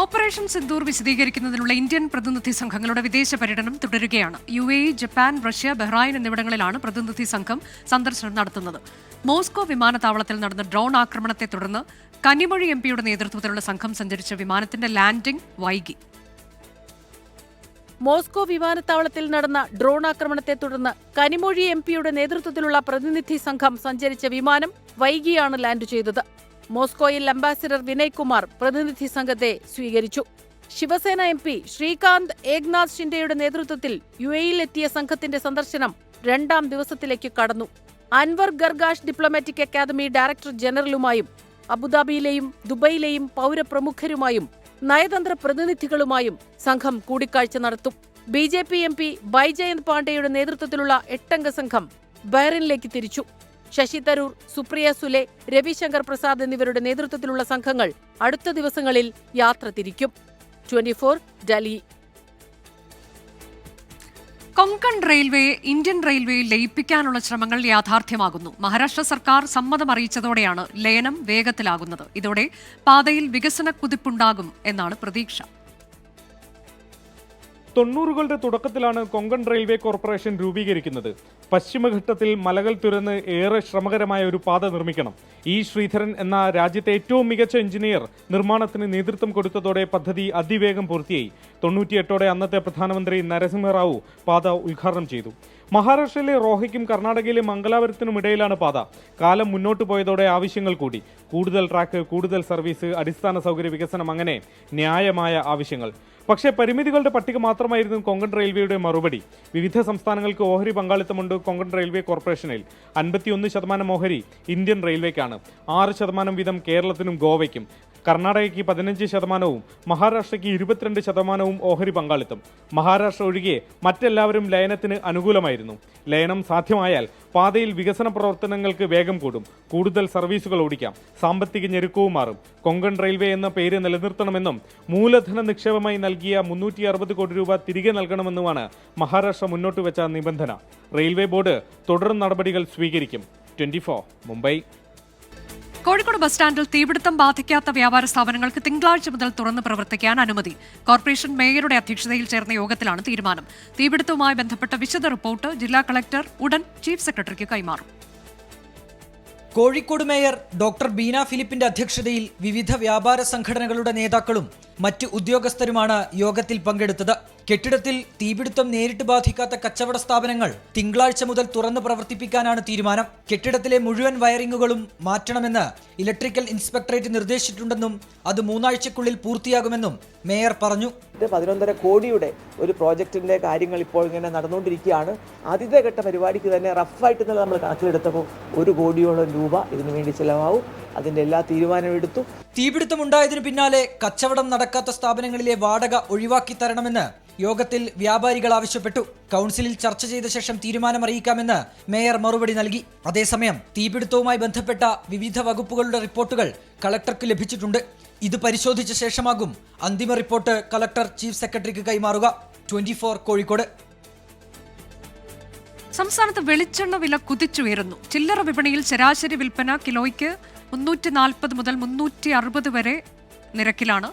ഓപ്പറേഷൻ സിന്ദൂർ വിശദീകരിക്കുന്നതിനുള്ള ഇന്ത്യൻ പ്രതിനിധി സംഘങ്ങളുടെ വിദേശ പര്യടനം തുടരുകയാണ്. UAE, ജപ്പാൻ, റഷ്യ, ബഹ്റൈൻ എന്നിവിടങ്ങളിലാണ് പ്രതിനിധി സംഘം സന്ദർശനം നടത്തുന്നത്. മോസ്കോ വിമാനത്താവളത്തിൽ നടന്ന ഡ്രോൺ ആക്രമണത്തെ തുടർന്ന് കനിമൊഴി MP-യുടെ നേതൃത്വത്തിലുള്ള സംഘം സഞ്ചരിച്ച വിമാനത്തിന്റെ ലാൻഡിംഗ് വൈകി. മോസ്കോ വിമാനത്താവളത്തിൽ നടന്ന ഡ്രോൺ ആക്രമണത്തെ തുടർന്ന് കനിമൊഴി MP-യുടെ നേതൃത്വത്തിലുള്ള പ്രതിനിധി സംഘം സഞ്ചരിച്ച വിമാനം വൈകിയാണ് ലാൻഡ് ചെയ്തത്. മോസ്കോയിൽ അംബാസിഡർ വിനയ് കുമാർ പ്രതിനിധി സംഘത്തെ സ്വീകരിച്ചു. ശിവസേന MP ശ്രീകാന്ത് ഏക്നാഥ് ഷിൻഡെയുടെ നേതൃത്വത്തിൽ UAE-യിൽ എത്തിയ സംഘത്തിന്റെ സന്ദർശനം 2ാം ദിവസത്തിലേക്ക് കടന്നു. Anwar Gargash diplomatic academy director ജനറലുമായും അബുദാബിയിലെയും ദുബൈയിലെയും പൗരപ്രമുഖരുമായും നയതന്ത്ര പ്രതിനിധികളുമായും സംഘം കൂടിക്കാഴ്ച നടത്തും. BJP MP ബൈജയന്ത് പാണ്ഡെയുടെ നേതൃത്വത്തിലുള്ള 8-അംഗ സംഘം ബഹ്റിനിലേക്ക് തിരിച്ചു. ശശി തരൂർ, സുപ്രിയ സുലെ, രവിശങ്കർ പ്രസാദ് എന്നിവരുടെ നേതൃത്വത്തിലുള്ള സംഘങ്ങൾ അടുത്ത ദിവസങ്ങളിൽ യാത്ര തിരിക്കും. 24 ഡൽഹി. കൊങ്കൺ റെയിൽവേയെ ഇന്ത്യൻ റെയിൽവേയിൽ ലയിപ്പിക്കാനുള്ള ശ്രമങ്ങൾ യാഥാർത്ഥ്യമാകുന്നു. മഹാരാഷ്ട്ര സർക്കാർ സമ്മതം അറിയിച്ചതോടെയാണ് ലയനം വേഗത്തിലാകുന്നത്. ഇതോടെ പാതയിൽ വികസന കുതിപ്പുണ്ടാകും എന്നാണ് പ്രതീക്ഷ. 90കളുടെ തുടക്കത്തിലാണ് കൊങ്കൺ റെയിൽവേ കോർപ്പറേഷൻ രൂപീകരിക്കുന്നത്. പശ്ചിമഘട്ടത്തിൽ മലകൾ തുരന്ന് ഏറെ ശ്രമകരമായ ഒരു പാത നിർമ്മിക്കണം. ശ്രീധരൻ എന്ന രാജ്യത്തെ ഏറ്റവും മികച്ച എഞ്ചിനീയർ നിർമ്മാണത്തിന് നേതൃത്വം കൊടുത്തതോടെ പദ്ധതി അതിവേഗം പൂർത്തിയായി. 98ഓടെ അന്നത്തെ പ്രധാനമന്ത്രി നരസിംഹറാവു പാത ഉദ്ഘാടനം ചെയ്തു. മഹാരാഷ്ട്രയിലെ റോഹയ്ക്കും കർണാടകയിലെ മംഗലാപുരത്തിനുമിടയിലാണ് പാത. കാലം മുന്നോട്ട് പോയതോടെ ആവശ്യങ്ങൾ കൂടി. കൂടുതൽ ട്രാക്ക്, കൂടുതൽ സർവീസ്, അടിസ്ഥാന സൗകര്യ വികസനം, അങ്ങനെ ന്യായമായ ആവശ്യങ്ങൾ. പക്ഷേ പരിമിതികളുടെ പട്ടിക മാത്രമായിരുന്നു കൊങ്കൺ റെയിൽവേയുടെ മറുപടി. വിവിധ സംസ്ഥാനങ്ങൾക്ക് ഓഹരി പങ്കാളിത്തമുണ്ട് കൊങ്കൺ റെയിൽവേ കോർപ്പറേഷനിൽ. 51% ഓഹരി ഇന്ത്യൻ റെയിൽവേക്കാണ്. 6% വീതം കേരളത്തിനും ഗോവയ്ക്കും. കർണാടകയ്ക്ക് 15%, മഹാരാഷ്ട്രയ്ക്ക് 22% ഓഹരി പങ്കാളിത്തം. മഹാരാഷ്ട്ര ഒഴികെ മറ്റെല്ലാവരും ലയനത്തിന് അനുകൂലമായിരുന്നു. ലയനം സാധ്യമായാൽ പാതയിൽ വികസന പ്രവർത്തനങ്ങൾക്ക് വേഗം കൂടും, കൂടുതൽ സർവീസുകൾ ഓടിക്കാം, സാമ്പത്തിക ഞെരുക്കവും മാറും. കൊങ്കൺ റെയിൽവേ എന്ന പേര് നിലനിർത്തണമെന്നും മൂലധന നിക്ഷേപമായി നൽകിയ 360 കോടി രൂപ തിരികെ നൽകണമെന്നുമാണ് മഹാരാഷ്ട്ര മുന്നോട്ട് വെച്ച നിബന്ധന. റെയിൽവേ ബോർഡ് തുടർ നടപടികൾ സ്വീകരിക്കും. 24 മുംബൈ. കോഴിക്കോട് ബസ് സ്റ്റാൻഡിൽ തീപിടുത്തം ബാധിക്കാത്ത വ്യാപാര സ്ഥാപനങ്ങൾക്ക് തിങ്കളാഴ്ച മുതൽ തുറന്ന് പ്രവർത്തിക്കാൻ അനുമതി. കോർപ്പറേഷൻ മേയറുടെ അധ്യക്ഷതയിൽ ചേർന്ന യോഗത്തിലാണ് തീരുമാനം. തീപിടുത്തവുമായി ബന്ധപ്പെട്ട വിശദ റിപ്പോർട്ട് ജില്ലാ കളക്ടർ ഉടൻ ചീഫ് സെക്രട്ടറിക്ക് കൈമാറും. കോഴിക്കോട് മേയർ ഡോക്ടർ ബീന ഫിലിപ്പിന്റെ അധ്യക്ഷതയിൽ വിവിധ വ്യാപാര സംഘടനകളുടെ നേതാക്കളും മറ്റ് ഉദ്യോഗസ്ഥരുമാണ് യോഗത്തിൽ പങ്കെടുത്തത്. കെട്ടിടത്തിൽ തീപിടുത്തം നേരിട്ട് ബാധിക്കാത്ത കച്ചവട സ്ഥാപനങ്ങൾ തിങ്കളാഴ്ച മുതൽ തുറന്ന് പ്രവർത്തിപ്പിക്കാനാണ് തീരുമാനം. കെട്ടിടത്തിലെ മുഴുവൻ വയറിങ്ങുകളും മാറ്റണമെന്ന് ഇലക്ട്രിക്കൽ ഇൻസ്പെക്ടറേറ്റ് നിർദ്ദേശിച്ചിട്ടുണ്ടെന്നും അത് 3 ആഴ്ചക്കുള്ളിൽ പൂർത്തിയാകുമെന്നും മേയർ പറഞ്ഞു. 11.5 കോടിയുടെ ഒരു പ്രോജക്റ്റിന്റെ കാര്യങ്ങൾ ഇപ്പോൾ ഇങ്ങനെ നടന്നുകൊണ്ടിരിക്കുകയാണ്. ആദ്യത്തെ ഘട്ട പരിപാടിക്ക് തന്നെ റഫായിട്ട് തന്നെ നമ്മൾ കണക്കിലെടുത്തപ്പോൾ 1 കോടിയോളം രൂപ ഇതിനു വേണ്ടി ചിലവാകും. അതിന്റെ എല്ലാ തീരുമാനമെടുത്തു. തീപിടുത്തമുണ്ടായതിനു പിന്നാലെ കച്ചവടം നടക്കാത്ത സ്ഥാപനങ്ങളിലെ വാടക ഒഴിവാക്കി തരണമെന്ന് യോഗത്തിൽ വ്യാപാരികൾ ആവശ്യപ്പെട്ടു. കൗൺസിലിൽ ചർച്ച ചെയ്ത ശേഷം തീരുമാനം അറിയിക്കാമെന്ന് മേയർ മറുപടി നൽകി. അതേസമയം തീപിടുത്തവുമായി ബന്ധപ്പെട്ട വിവിധ വകുപ്പുകളുടെ റിപ്പോർട്ടുകൾ കളക്ടർക്ക് ലഭിച്ചിട്ടുണ്ട്. ഇത് പരിശോധിച്ച ശേഷമാകും അന്തിമ റിപ്പോർട്ട് കളക്ടർ ചീഫ് സെക്രട്ടറിക്ക് കൈമാറുക. 24 കോഴിക്കോട്. സംസ്ഥാനത്ത് വെളിച്ചെണ്ണ വില കുതിച്ചുയരുന്നു. ചില്ലറ വിപണിയിൽ ശരാശരി വിൽപ്പന കിലോയ്ക്ക് 340 മുതൽ 360 വരെ നിരക്കിലാണ്.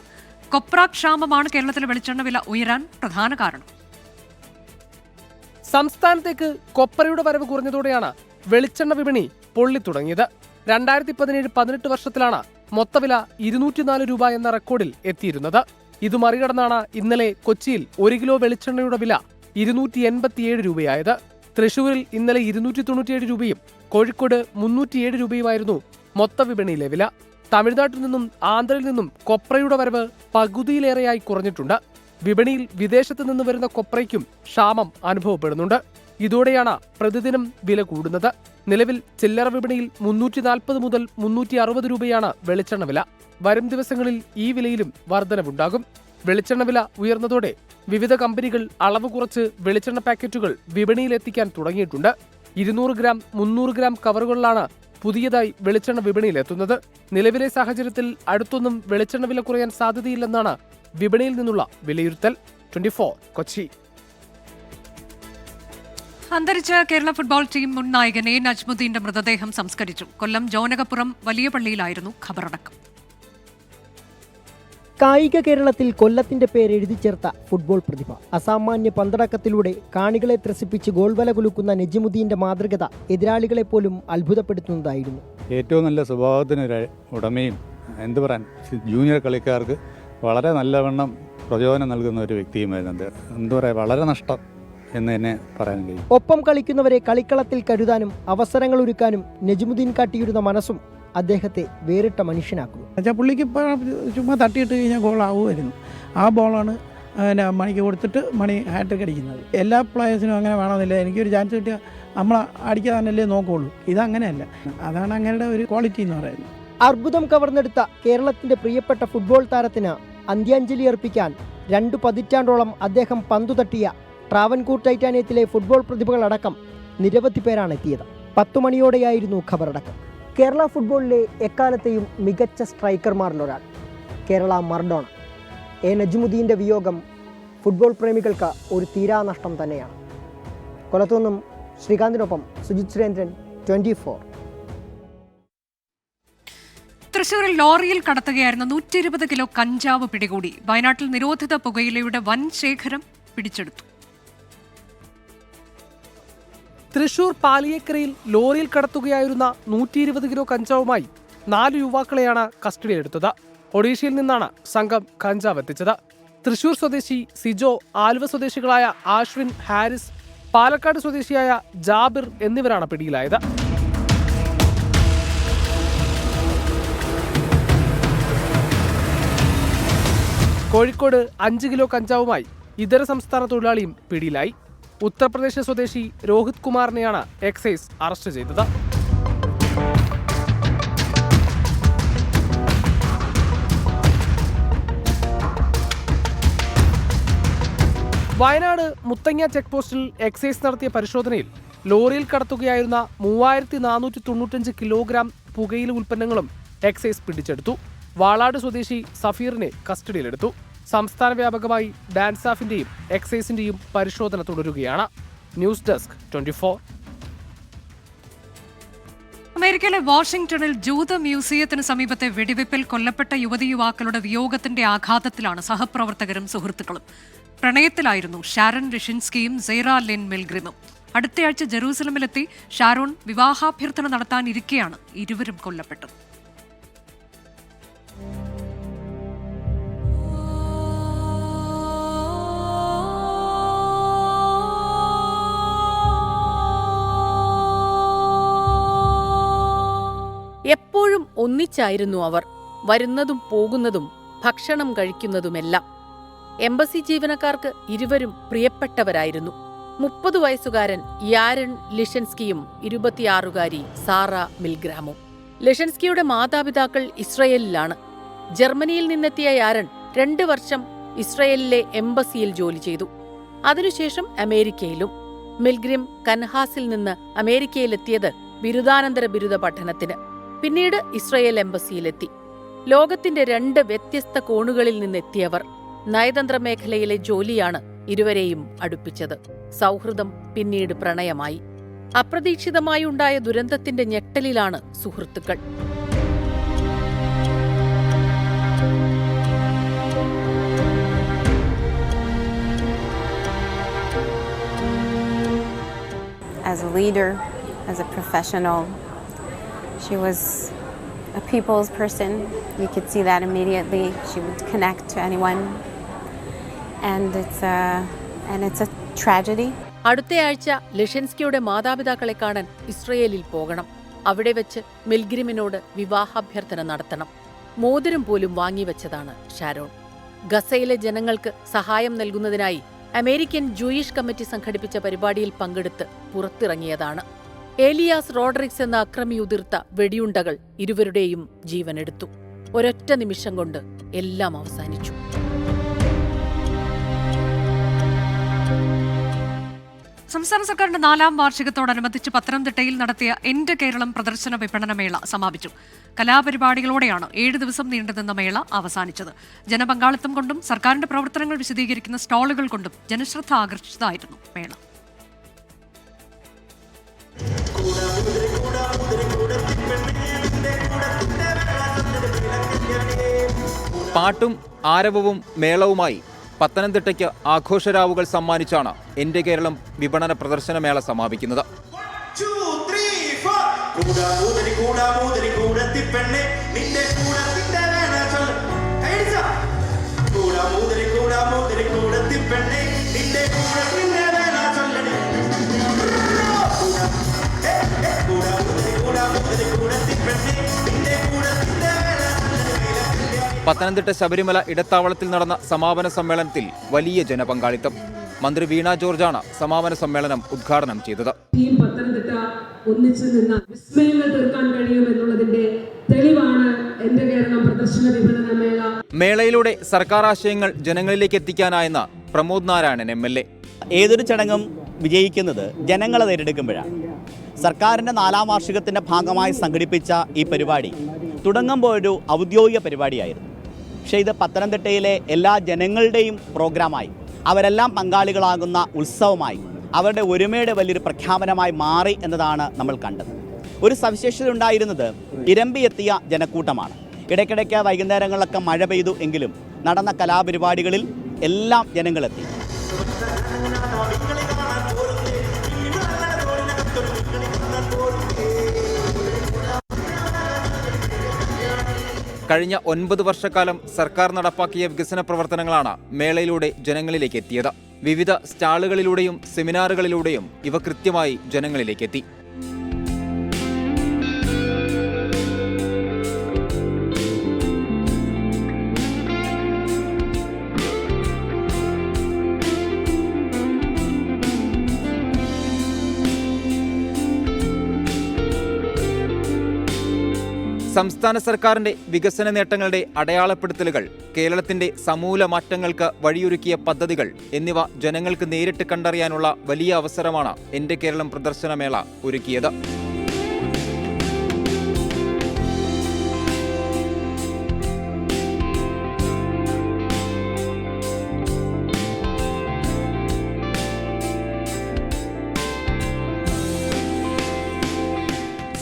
കൊപ്ര ക്ഷാമമാണ് കേരളത്തിലെ വെളിച്ചെണ്ണ വില ഉയരാൻ പ്രധാന കാരണം. സംസ്ഥാനത്തേക്ക് കൊപ്രയുടെ വരവ് കുറഞ്ഞതോടെയാണ് വെളിച്ചെണ്ണ വിപണി പൊള്ളിത്തുടങ്ങിയത്. 2017-18 വർഷത്തിലാണ് മൊത്തവില 204 രൂപ എന്ന റെക്കോർഡിൽ എത്തിയിരുന്നത്. ഇത് മറികടന്നാണ് ഇന്നലെ കൊച്ചിയിൽ 1 കിലോ വെളിച്ചെണ്ണയുടെ വില 287 രൂപയായത്. തൃശൂരിൽ ഇന്നലെ 297 രൂപയും കോഴിക്കോട് 307 രൂപയുമായിരുന്നു മൊത്ത വിപണിയിലെ വില. തമിഴ്നാട്ടിൽ നിന്നും ആന്ധ്രയിൽ നിന്നും കൊപ്രയുടെ വരവ് പകുതിയിലേറെയായി കുറഞ്ഞിട്ടുണ്ട്. വിപണിയിൽ വിദേശത്ത് നിന്ന് വരുന്ന കൊപ്രയ്ക്കും ക്ഷാമം അനുഭവപ്പെടുന്നുണ്ട്. ഇതോടെയാണ് പ്രതിദിനം വില കൂടുന്നത്. നിലവിൽ ചില്ലറ വിപണിയിൽ 340 മുതൽ 360 രൂപയാണ് വെളിച്ചെണ്ണ വില. വരും ദിവസങ്ങളിൽ ഈ വിലയിലും വർധനവുണ്ടാകും. വെളിച്ചെണ്ണ വില ഉയർന്നതോടെ വിവിധ കമ്പനികൾ അളവ് കുറച്ച് വെളിച്ചെണ്ണ പാക്കറ്റുകൾ വിപണിയിലെത്തിക്കാൻ തുടങ്ങിയിട്ടുണ്ട്. 200 ഗ്രാം 300 ഗ്രാം കവറുകളിലാണ് പുതിയതായി വെളിച്ചെണ്ണ വിപണിയിലെത്തുന്നത്. നിലവിലെ സാഹചര്യത്തിൽ അടുത്തൊന്നും വെളിച്ചെണ്ണ വില കുറയാൻ സാധ്യതയില്ലെന്നാണ് വിപണിയിൽ നിന്നുള്ള വിലയിരുത്തൽ. 24 കൊച്ചി. അന്തരിച്ച കേരള ഫുട്ബോൾ ടീം മുൻ നായകൻ എ നജ്മുദ്ദീന്റെ മൃതദേഹം സംസ്കരിച്ചു. കൊല്ലം ജോനകപ്പുറം വലിയ പള്ളിയിലായിരുന്നു ഖബറടക്കം. കായിക കേരളത്തിൽ കൊല്ലത്തിന്റെ പേര് എഴുതി ചേർത്ത ഫുട്ബോൾ പ്രതിഭ. അസാമാന്യ പന്തടക്കത്തിലൂടെ കാണികളെ ത്രസിപ്പിച്ച് ഗോൾവല കുലുക്കുന്ന നജ്മുദ്ദീന്റെ മാതൃകത എതിരാളികളെ പോലും അത്ഭുതപ്പെടുത്തുന്നതായിരുന്നു. ഏറ്റവും നല്ല സ്വഭാവത്തിനൊരു ഉടമയും എന്തു പറയാൻ ജൂനിയർ കളിക്കാർക്ക് വളരെ നല്ലവണ്ണം പ്രചോദനം നൽകുന്ന ഒരു വ്യക്തിയുമായിരുന്നു. എന്താ പറയുക, വളരെ നഷ്ടം എന്ന് തന്നെ പറയാൻ കഴിയും. ഒപ്പം കളിക്കുന്നവരെ കളിക്കളത്തിൽ കരുതാനും അവസരങ്ങൾ ഒരുക്കാനും നജ്മുദ്ദീൻ കാട്ടിയിരുന്ന മനസ്സും അദ്ദേഹത്തെ വേറിട്ട മനുഷ്യനാക്കുന്നു. പുള്ളിക്ക് ചുമ്മാ തട്ടിയിട്ട് കഴിഞ്ഞാൽ ഗോളാവുമായിരുന്നു. ആ ബോളാണ് മണിക്ക് കൊടുത്തിട്ട് മണി ഹാട്രിക് അടിക്കുന്നത്. എല്ലാ പ്ലേയേഴ്സിനും അങ്ങനെ വേണമെന്നില്ല. എനിക്കൊരു ചാൻസ് കിട്ടിയാൽ നമ്മൾ അടിക്കാനല്ലേ നോക്കുകയുള്ളൂ. ഇതങ്ങനെയല്ല. അതാണ് അങ്ങയുടെ ഒരു ക്വാളിറ്റി എന്ന് പറയുന്നത്. അർബുദം കവർന്നെടുത്ത കേരളത്തിന്റെ പ്രിയപ്പെട്ട ഫുട്ബോൾ താരത്തിന് അന്ത്യാഞ്ജലി അർപ്പിക്കാൻ 2 പതിറ്റാണ്ടോളം അദ്ദേഹം പന്തു തട്ടിയ ട്രാവൻകൂർ ടൈറ്റാനിയത്തിലെ ഫുട്ബോൾ പ്രതിഭകളടക്കം നിരവധി പേരാണ് എത്തിയത്. 10 മണിയോടെയായിരുന്നു ഖബറടക്കം. കേരള ഫുട്ബോളിലെ എക്കാലത്തെയും മികച്ച സ്ട്രൈക്കർമാരിലൊരാൾ, കേരള മർഡോണ. എ നജ്മുദ്ദീൻ്റെ വിയോഗം ഫുട്ബോൾ പ്രേമികൾക്ക് ഒരു തീരാനഷ്ടം തന്നെയാണ്. കൊല്ലത്തുനിന്നും ശ്രീകാന്തിനൊപ്പം സുജിത് സുരേന്ദ്രൻ, 24. തൃശൂരിൽ ലോറിയിൽ കടത്തുകയായിരുന്ന 120 കിലോ കഞ്ചാവ് പിടികൂടി. വയനാട്ടിൽ നിരോധിത പുകയിലയുടെ വൻ ശേഖരം പിടിച്ചെടുത്തു. തൃശൂർ പാലിയേക്കരയിൽ ലോറിയിൽ കടത്തുകയായിരുന്ന 120 കിലോ കഞ്ചാവുമായി 4 യുവാക്കളെയാണ് കസ്റ്റഡിയിലെടുത്തത്. ഒഡീഷയിൽ നിന്നാണ് സംഘം കഞ്ചാവ് എത്തിച്ചത്. തൃശൂർ സ്വദേശി സിജോ, ആലുവ സ്വദേശികളായ ആശ്വിൻ, ഹാരിസ്, പാലക്കാട് സ്വദേശിയായ ജാബിർ എന്നിവരാണ് പിടിയിലായത്. കോഴിക്കോട് 5 കിലോ കഞ്ചാവുമായി ഇതര സംസ്ഥാന തൊഴിലാളിയും പിടിയിലായി. ഉത്തർപ്രദേശ് സ്വദേശി രോഹിത് കുമാറിനെയാണ് എക്സൈസ് അറസ്റ്റ് ചെയ്തത്. വയനാട് മുത്തങ്ങ ചെക്ക് പോസ്റ്റിൽ എക്സൈസ് നടത്തിയ പരിശോധനയിൽ ലോറിയിൽ കടത്തുകയായിരുന്ന 3495 കിലോഗ്രാം പുകയില ഉൽപ്പന്നങ്ങളും എക്സൈസ് പിടിച്ചെടുത്തു. വാളാട് സ്വദേശി സഫീറിനെ കസ്റ്റഡിയിലെടുത്തു. സംസ്ഥാന വ്യാപകമായി ഡാൻസാഫിന്റെയും എക്സൈസിന്റെയും പരിശോധന തുടരുകയാണ്. News desk 24. അമേരിക്കയിലെ വാഷിംഗ്ടണിൽ ജൂത മ്യൂസിയത്തിന് സമീപത്തെ വെടിവെപ്പിൽ കൊല്ലപ്പെട്ട യുവതിയുവാക്കളുടെ വിയോഗത്തിന്റെ ആഘാതത്തിലാണ് സഹപ്രവർത്തകരും സുഹൃത്തുക്കളും. പ്രണയത്തിലായിരുന്നു ഷാരോൺ ലിഷിൻസ്കിയും സെയ്റ ലിൻ മിൽഗ്രിമും. അടുത്തയാഴ്ച ജെറൂസലമിലെത്തി ഷാരോൺ വിവാഹാഭ്യർത്ഥന നടത്താനിരിക്കെയാണ് ഇരുവരും കൊല്ലപ്പെട്ടത്. എപ്പോഴും ഒന്നിച്ചായിരുന്നു അവർ. വരുന്നതും പോകുന്നതും ഭക്ഷണം കഴിക്കുന്നതുമെല്ലാം. എംബസി ജീവനക്കാർക്ക് ഇരുവരും പ്രിയപ്പെട്ടവരായിരുന്നു. 30 വയസ്സുകാരൻ യാരൺ ലിഷൻസ്കിയും 26-കാരി സാറ മിൽഗ്രാമും. ലിഷൻസ്കിയുടെ മാതാപിതാക്കൾ ഇസ്രയേലിലാണ്. ജർമ്മനിയിൽ നിന്നെത്തിയ യാരൺ 2 വർഷം ഇസ്രയേലിലെ എംബസിയിൽ ജോലി ചെയ്തു. അതിനുശേഷം അമേരിക്കയിലും. മിൽഗ്രിം കൻഹാസിൽ നിന്ന് അമേരിക്കയിലെത്തിയത് ബിരുദാനന്തര ബിരുദ പഠനത്തിന്. പിന്നീട് ഇസ്രയേൽ എംബസിയിലെത്തി. ലോകത്തിന്റെ 2 വ്യത്യസ്ത കോണുകളിൽ നിന്നെത്തിയവർ. നയതന്ത്ര മേഖലയിലെ ജോലിയാണ് ഇരുവരെയും അടുപ്പിച്ചത്. സൗഹൃദം പിന്നീട് പ്രണയമായി. അപ്രതീക്ഷിതമായി ഉണ്ടായ ദുരന്തത്തിന്റെ ഞെട്ടലിലാണ് സുഹൃത്തുക്കൾ. As a leader, as a professional, she was a people's person. You could see that immediately. She would connect to anyone. And it's a tragedy. അടുത്തയാഴ്ച ലിഷൻസ്കിയുടെ മാതാപിതാക്കളെ കാണാൻ ഇസ്രയേലിൽ പോകണം. അവിടെ വെച്ച് മിൽഗ്രിമിനോട് വിവാഹാഭ്യർത്ഥന നടത്തണം. മോതിരം പോലും വാങ്ങിവെച്ചതാണ് ഷാരോൺ. ഗസയിലെ ജനങ്ങൾക്ക് സഹായം നൽകുന്നതിനായി അമേരിക്കൻ ജൂയിഷ് കമ്മിറ്റി സംഘടിപ്പിച്ച പരിപാടിയിൽ പങ്കെടുത്ത് പുറത്തിറങ്ങിയതാണ്. ഏലിയാസ് റോഡ്രിക്സ് എന്ന അക്രമി ഉതിർത്ത വെടിയുണ്ടകൾ ഇരുവരുടെയും ജീവനെടുത്തു. ഒരൊറ്റ നിമിഷം കൊണ്ട് എല്ലാം അവസാനിച്ചു. സംസ്ഥാന സർക്കാരിന്റെ 4ാം വാർഷികത്തോടനുബന്ധിച്ച് പത്തനംതിട്ടയിൽ നടത്തിയ എന്റെ കേരളം പ്രദർശന വിപണനമേള സമാപിച്ചു. കലാപരിപാടികളോടെയാണ് 7 ദിവസം നീണ്ടുനിന്ന മേള അവസാനിച്ചത്. ജനപങ്കാളിത്തം കൊണ്ടും സർക്കാരിന്റെ പ്രവർത്തനങ്ങൾ വിശദീകരിക്കുന്ന സ്റ്റാളുകൾ കൊണ്ടും ജനശ്രദ്ധ ആകർഷിച്ചതായിരുന്നു മേള. പാട്ടും ആരവവും മേളവുമായി പത്തനംതിട്ടയ്ക്ക് ആഘോഷരാവുകൾ സമ്മാനിച്ചാണ് എന്റെ കേരളം വിപണന പ്രദർശനമേള സമാപിക്കുന്നത്. പത്തനംതിട്ട ശബരിമല ഇടത്താവളത്തിൽ നടന്ന സമാപന സമ്മേളനത്തിൽ വലിയ ജനപങ്കാളിത്തം. മന്ത്രി വീണ ജോർജാണ് സമാപന സമ്മേളനം ഉദ്ഘാടനം ചെയ്തത്. പത്തനംതിട്ട ഒന്നിച്ചു നിന്ന് വിസ്മയങ്ങൾ തീർക്കാൻ കഴിയുമെന്നുള്ളതിന്റെ തെളിവാണ് എന്റെ കേരളം പ്രദർശന വിപണന മേള. മേളയിലൂടെ സർക്കാർ ആശയങ്ങൾ ജനങ്ങളിലേക്ക് എത്തിക്കാനായെന്ന് പ്രമോദ് നാരായണൻ MLA. ഏതൊരു ചടങ്ങും വിജയിക്കുന്നത് ജനങ്ങളെ നേരിടുമ്പോഴാണ്. സർക്കാരിൻ്റെ 4ാം വാർഷികത്തിൻ്റെ ഭാഗമായി സംഘടിപ്പിച്ച ഈ പരിപാടി തുടങ്ങുമ്പോൾ ഒരു ഔദ്യോഗിക പരിപാടിയായിരുന്നു. പക്ഷേ ഇത് പത്തനംതിട്ടയിലെ എല്ലാ ജനങ്ങളുടെയും പ്രോഗ്രാമായി, അവരെല്ലാം പങ്കാളികളാകുന്ന ഉത്സവമായി, അവരുടെ ഒരുമയുടെ വലിയൊരു പ്രഖ്യാപനമായി മാറി എന്നതാണ് നമ്മൾ കണ്ടത്. ഒരു സവിശേഷത ഉണ്ടായിരുന്നത് ഇരമ്പിയെത്തിയ ജനക്കൂട്ടമാണ്. ഇടയ്ക്കിടയ്ക്ക് വൈകുന്നേരങ്ങളിലൊക്കെ മഴ പെയ്തു എങ്കിലും നടന്ന കലാപരിപാടികളിൽ എല്ലാം ജനങ്ങളെത്തി. കഴിഞ്ഞ 9 വർഷക്കാലം സർക്കാർ നടപ്പാക്കിയ വികസന പ്രവർത്തനങ്ങളാണ് മേളയിലൂടെ ജനങ്ങളിലേക്ക് എത്തിയത്. വിവിധ സ്റ്റാളുകളിലൂടെയും സെമിനാറുകളിലൂടെയും ഇവ കൃത്യമായി ജനങ്ങളിലേക്കെത്തി. സംസ്ഥാന സർക്കാരിന്റെ വികസന നേട്ടങ്ങളുടെ അടയാളപ്പെടുത്തലുകൾ, കേരളത്തിന്റെ സമൂല മാറ്റങ്ങൾക്ക് വഴിയൊരുക്കിയ പദ്ധതികൾ എന്നിവ ജനങ്ങൾക്ക് നേരിട്ട് കണ്ടറിയാനുള്ള വലിയ അവസരമാണ് എന്റെ കേരളം പ്രദർശനമേള ഒരുക്കിയത്.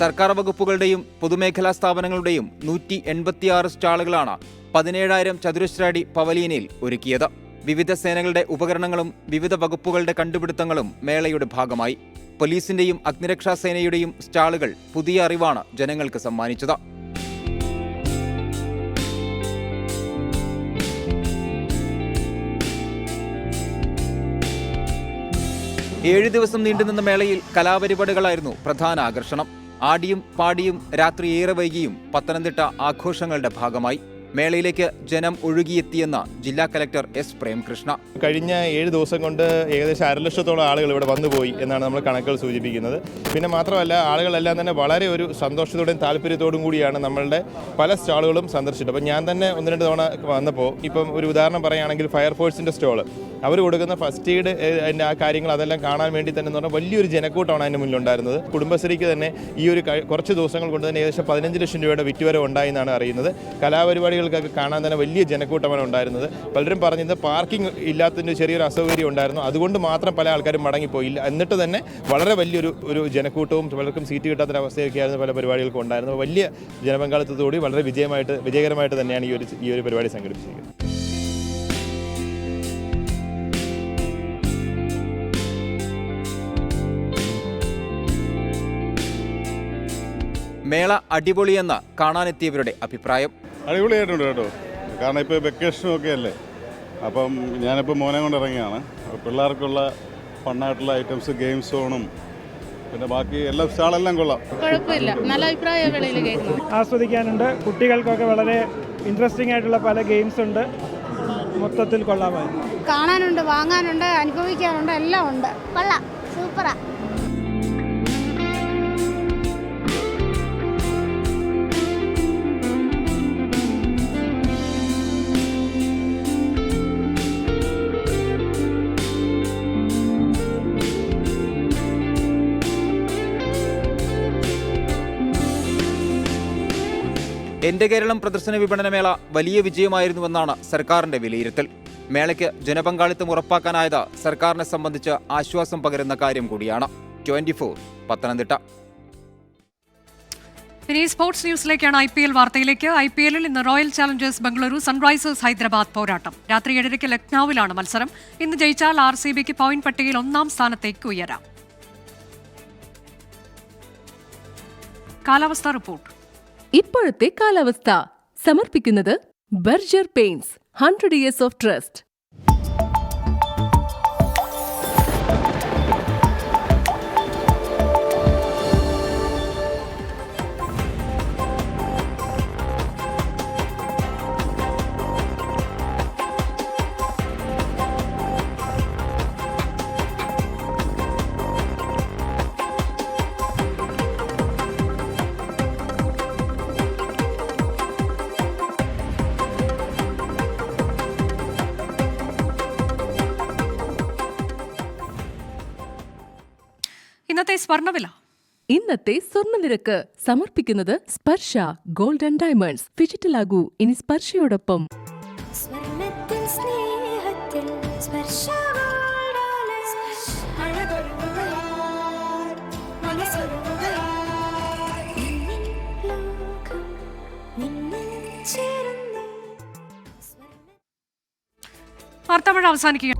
സർക്കാർ വകുപ്പുകളുടെയും പൊതുമേഖലാ സ്ഥാപനങ്ങളുടെയും 186 സ്റ്റാളുകളാണ് 17,000 ചതുരശ്ര അടി പവലിയനിൽ ഒരുക്കിയത്. വിവിധ സേനകളുടെ ഉപകരണങ്ങളും വിവിധ വകുപ്പുകളുടെ കണ്ടുപിടുത്തങ്ങളും മേളയുടെ ഭാഗമായി. പോലീസിന്റെയും അഗ്നിരക്ഷാ സേനയുടെയും സ്റ്റാളുകൾ പുതിയ അറിവാണ് ജനങ്ങൾക്ക് സമ്മാനിച്ചത്. ഏഴ് ദിവസം നീണ്ടുനിന്ന മേളയിൽ കലാപരിപാടികളായിരുന്നു പ്രധാന ആകർഷണം. ആടിയും പാടിയും രാത്രി ഏറെ വൈകിയും പത്തനംതിട്ട ആഘോഷങ്ങളുടെ ഭാഗമായി. മേളയിലേക്ക് ജനം ഒഴുകിയെത്തിയെന്ന് ജില്ലാ കലക്ടർ എസ് പ്രേംകൃഷ്ണ. കഴിഞ്ഞ 7 ദിവസം കൊണ്ട് ഏകദേശം 1,00,000-ഓളം ആളുകൾ ഇവിടെ വന്നുപോയി എന്നാണ് നമ്മൾ കണക്കുകൾ സൂചിപ്പിക്കുന്നത്. പിന്നെ മാത്രമല്ല, ആളുകളെല്ലാം തന്നെ വളരെ ഒരു സന്തോഷത്തോടെയും താല്പര്യത്തോടും കൂടിയാണ് നമ്മളുടെ പല സ്റ്റാളുകളും സന്ദർശിച്ചത്. അപ്പോൾ ഞാൻ തന്നെ 1-2 തവണ വന്നപ്പോൾ, ഇപ്പം ഒരു ഉദാഹരണം പറയുകയാണെങ്കിൽ ഫയർഫോഴ്സിൻ്റെ സ്റ്റോള്, അവർ കൊടുക്കുന്ന ഫസ്റ്റ് എയ്ഡ് അതിൻ്റെ ആ കാര്യങ്ങൾ അതെല്ലാം കാണാൻ വേണ്ടി തന്നെ എന്ന് പറഞ്ഞാൽ വലിയൊരു ജനക്കൂട്ടമാണ് അതിൻ്റെ മുന്നിലുണ്ടായിരുന്നത്. കുടുംബശ്രീക്ക് തന്നെ ഈ ഒരു കുറച്ച് ദിവസങ്ങൾ കൊണ്ട് തന്നെ ഏകദേശം 15 ലക്ഷം രൂപയുടെ വിറ്റുവരവ് ഉണ്ടായി എന്നാണ് അറിയുന്നത്. കലാപരിപാടികൾക്കൊക്കെ കാണാൻ തന്നെ വലിയ ജനക്കൂട്ടമാണ് ഉണ്ടായിരുന്നത്. പലരും പറഞ്ഞത് പാർക്കിംഗ് ഇല്ലാത്തതിൻ്റെ ചെറിയൊരു അസൗകര്യം ഉണ്ടായിരുന്നു, അതുകൊണ്ട് മാത്രം പല ആൾക്കാരും മടങ്ങിപ്പോയില്ല. എന്നിട്ട് തന്നെ വളരെ വലിയൊരു ജനക്കൂട്ടവും പലർക്കും സീറ്റ് കിട്ടാത്തൊരവസ്ഥയൊക്കെയായിരുന്നു പല പരിപാടികൾക്കും ഉണ്ടായിരുന്നത്. വലിയ ജനപങ്കാളിത്തത്തോടെ വളരെ വിജയകരമായിട്ട് തന്നെയാണ് ഈ ഒരു പരിപാടി സംഘടിപ്പിച്ചിരിക്കുന്നത്. മേള അടിപൊളിയെന്ന് കാണാനെത്തിയവരുടെ അഭിപ്രായം. അടിപൊളിയായിട്ടുണ്ട് കേട്ടോ, കാരണം ഇപ്പോൾ വെക്കേഷനും ഒക്കെ അല്ലേ. അപ്പം ഞാനിപ്പോൾ മോനെ കൊണ്ട് ഇറങ്ങിയാണ്. പിള്ളേർക്കുള്ള ഫണ്ണായിട്ടുള്ള ഐറ്റംസ്, ഗെയിം സോണും പിന്നെ ബാക്കി എല്ലാ സ്റ്റാളെല്ലാം കൊള്ളാം. കുഴപ്പമില്ല, നല്ല അഭിപ്രായം വെളിയിൽ കേൾക്കുന്നു. ആസ്വദിക്കാനുണ്ട്. കുട്ടികൾക്കൊക്കെ വളരെ ഇൻട്രസ്റ്റിംഗ് ആയിട്ടുള്ള പല ഗെയിംസ് ഉണ്ട്. മൊത്തത്തിൽ കൊള്ളാമായിരുന്നു. കാണാനുണ്ട്, വാങ്ങാനുണ്ട്, അനുഭവിക്കാനുണ്ട്, എല്ലാം ഉണ്ട്. കൊള്ളാം, സൂപ്പറാ. എന്റെ കേരളം പ്രദർശന വിപണനമേള വലിയ വിജയമായിരുന്നുവെന്നാണ് സർക്കാരിന്റെ വിലയിരുത്തൽ. മേളയ്ക്ക് ജനപങ്കാളിത്തം ഉറപ്പാക്കാനായത് സർക്കാരിനെ സംബന്ധിച്ച് ആശ്വാസം പകരുന്ന കാര്യം കൂടിയാണ്. 24 പത്തനംതിട്ട. ഇനി സ്പോർട്സ് ന്യൂസിലേക്കാണ്. IPL വാർത്തയിലേക്ക്. IPL-ൽ ഇന്ന് royal challengers Bengaluru Sunrisers Hyderabad പോരാട്ടം. രാത്രി 7:30 ലക്നൌവിലാണ് മത്സരം. ഇന്ന് ജയിച്ചാൽ RCBക്ക് പോയിന്റ് പട്ടികയിൽ 1-ാം സ്ഥാനത്തേക്ക് ഉയരാം. കാലാവസ്ഥാ റിപ്പോർട്ട്. ഇപ്പോഴത്തെ കാലാവസ്ഥ സമർപ്പിക്കുന്നത് Berger paints 100 years of trust. ഇന്നത്തെ സ്വർണ്ണവില. ഇന്നത്തെ സ്വർണ്ണനിരക്ക് സമർപ്പിക്കുന്നത് സ്പർശ ഗോൾഡ് ആൻഡ് ഡയമണ്ട്സ്. ഫിജിറ്റലാകൂ ഇനി സ്പർശയോടൊപ്പം. വാർത്താമഴ അവസാനിക്കുക.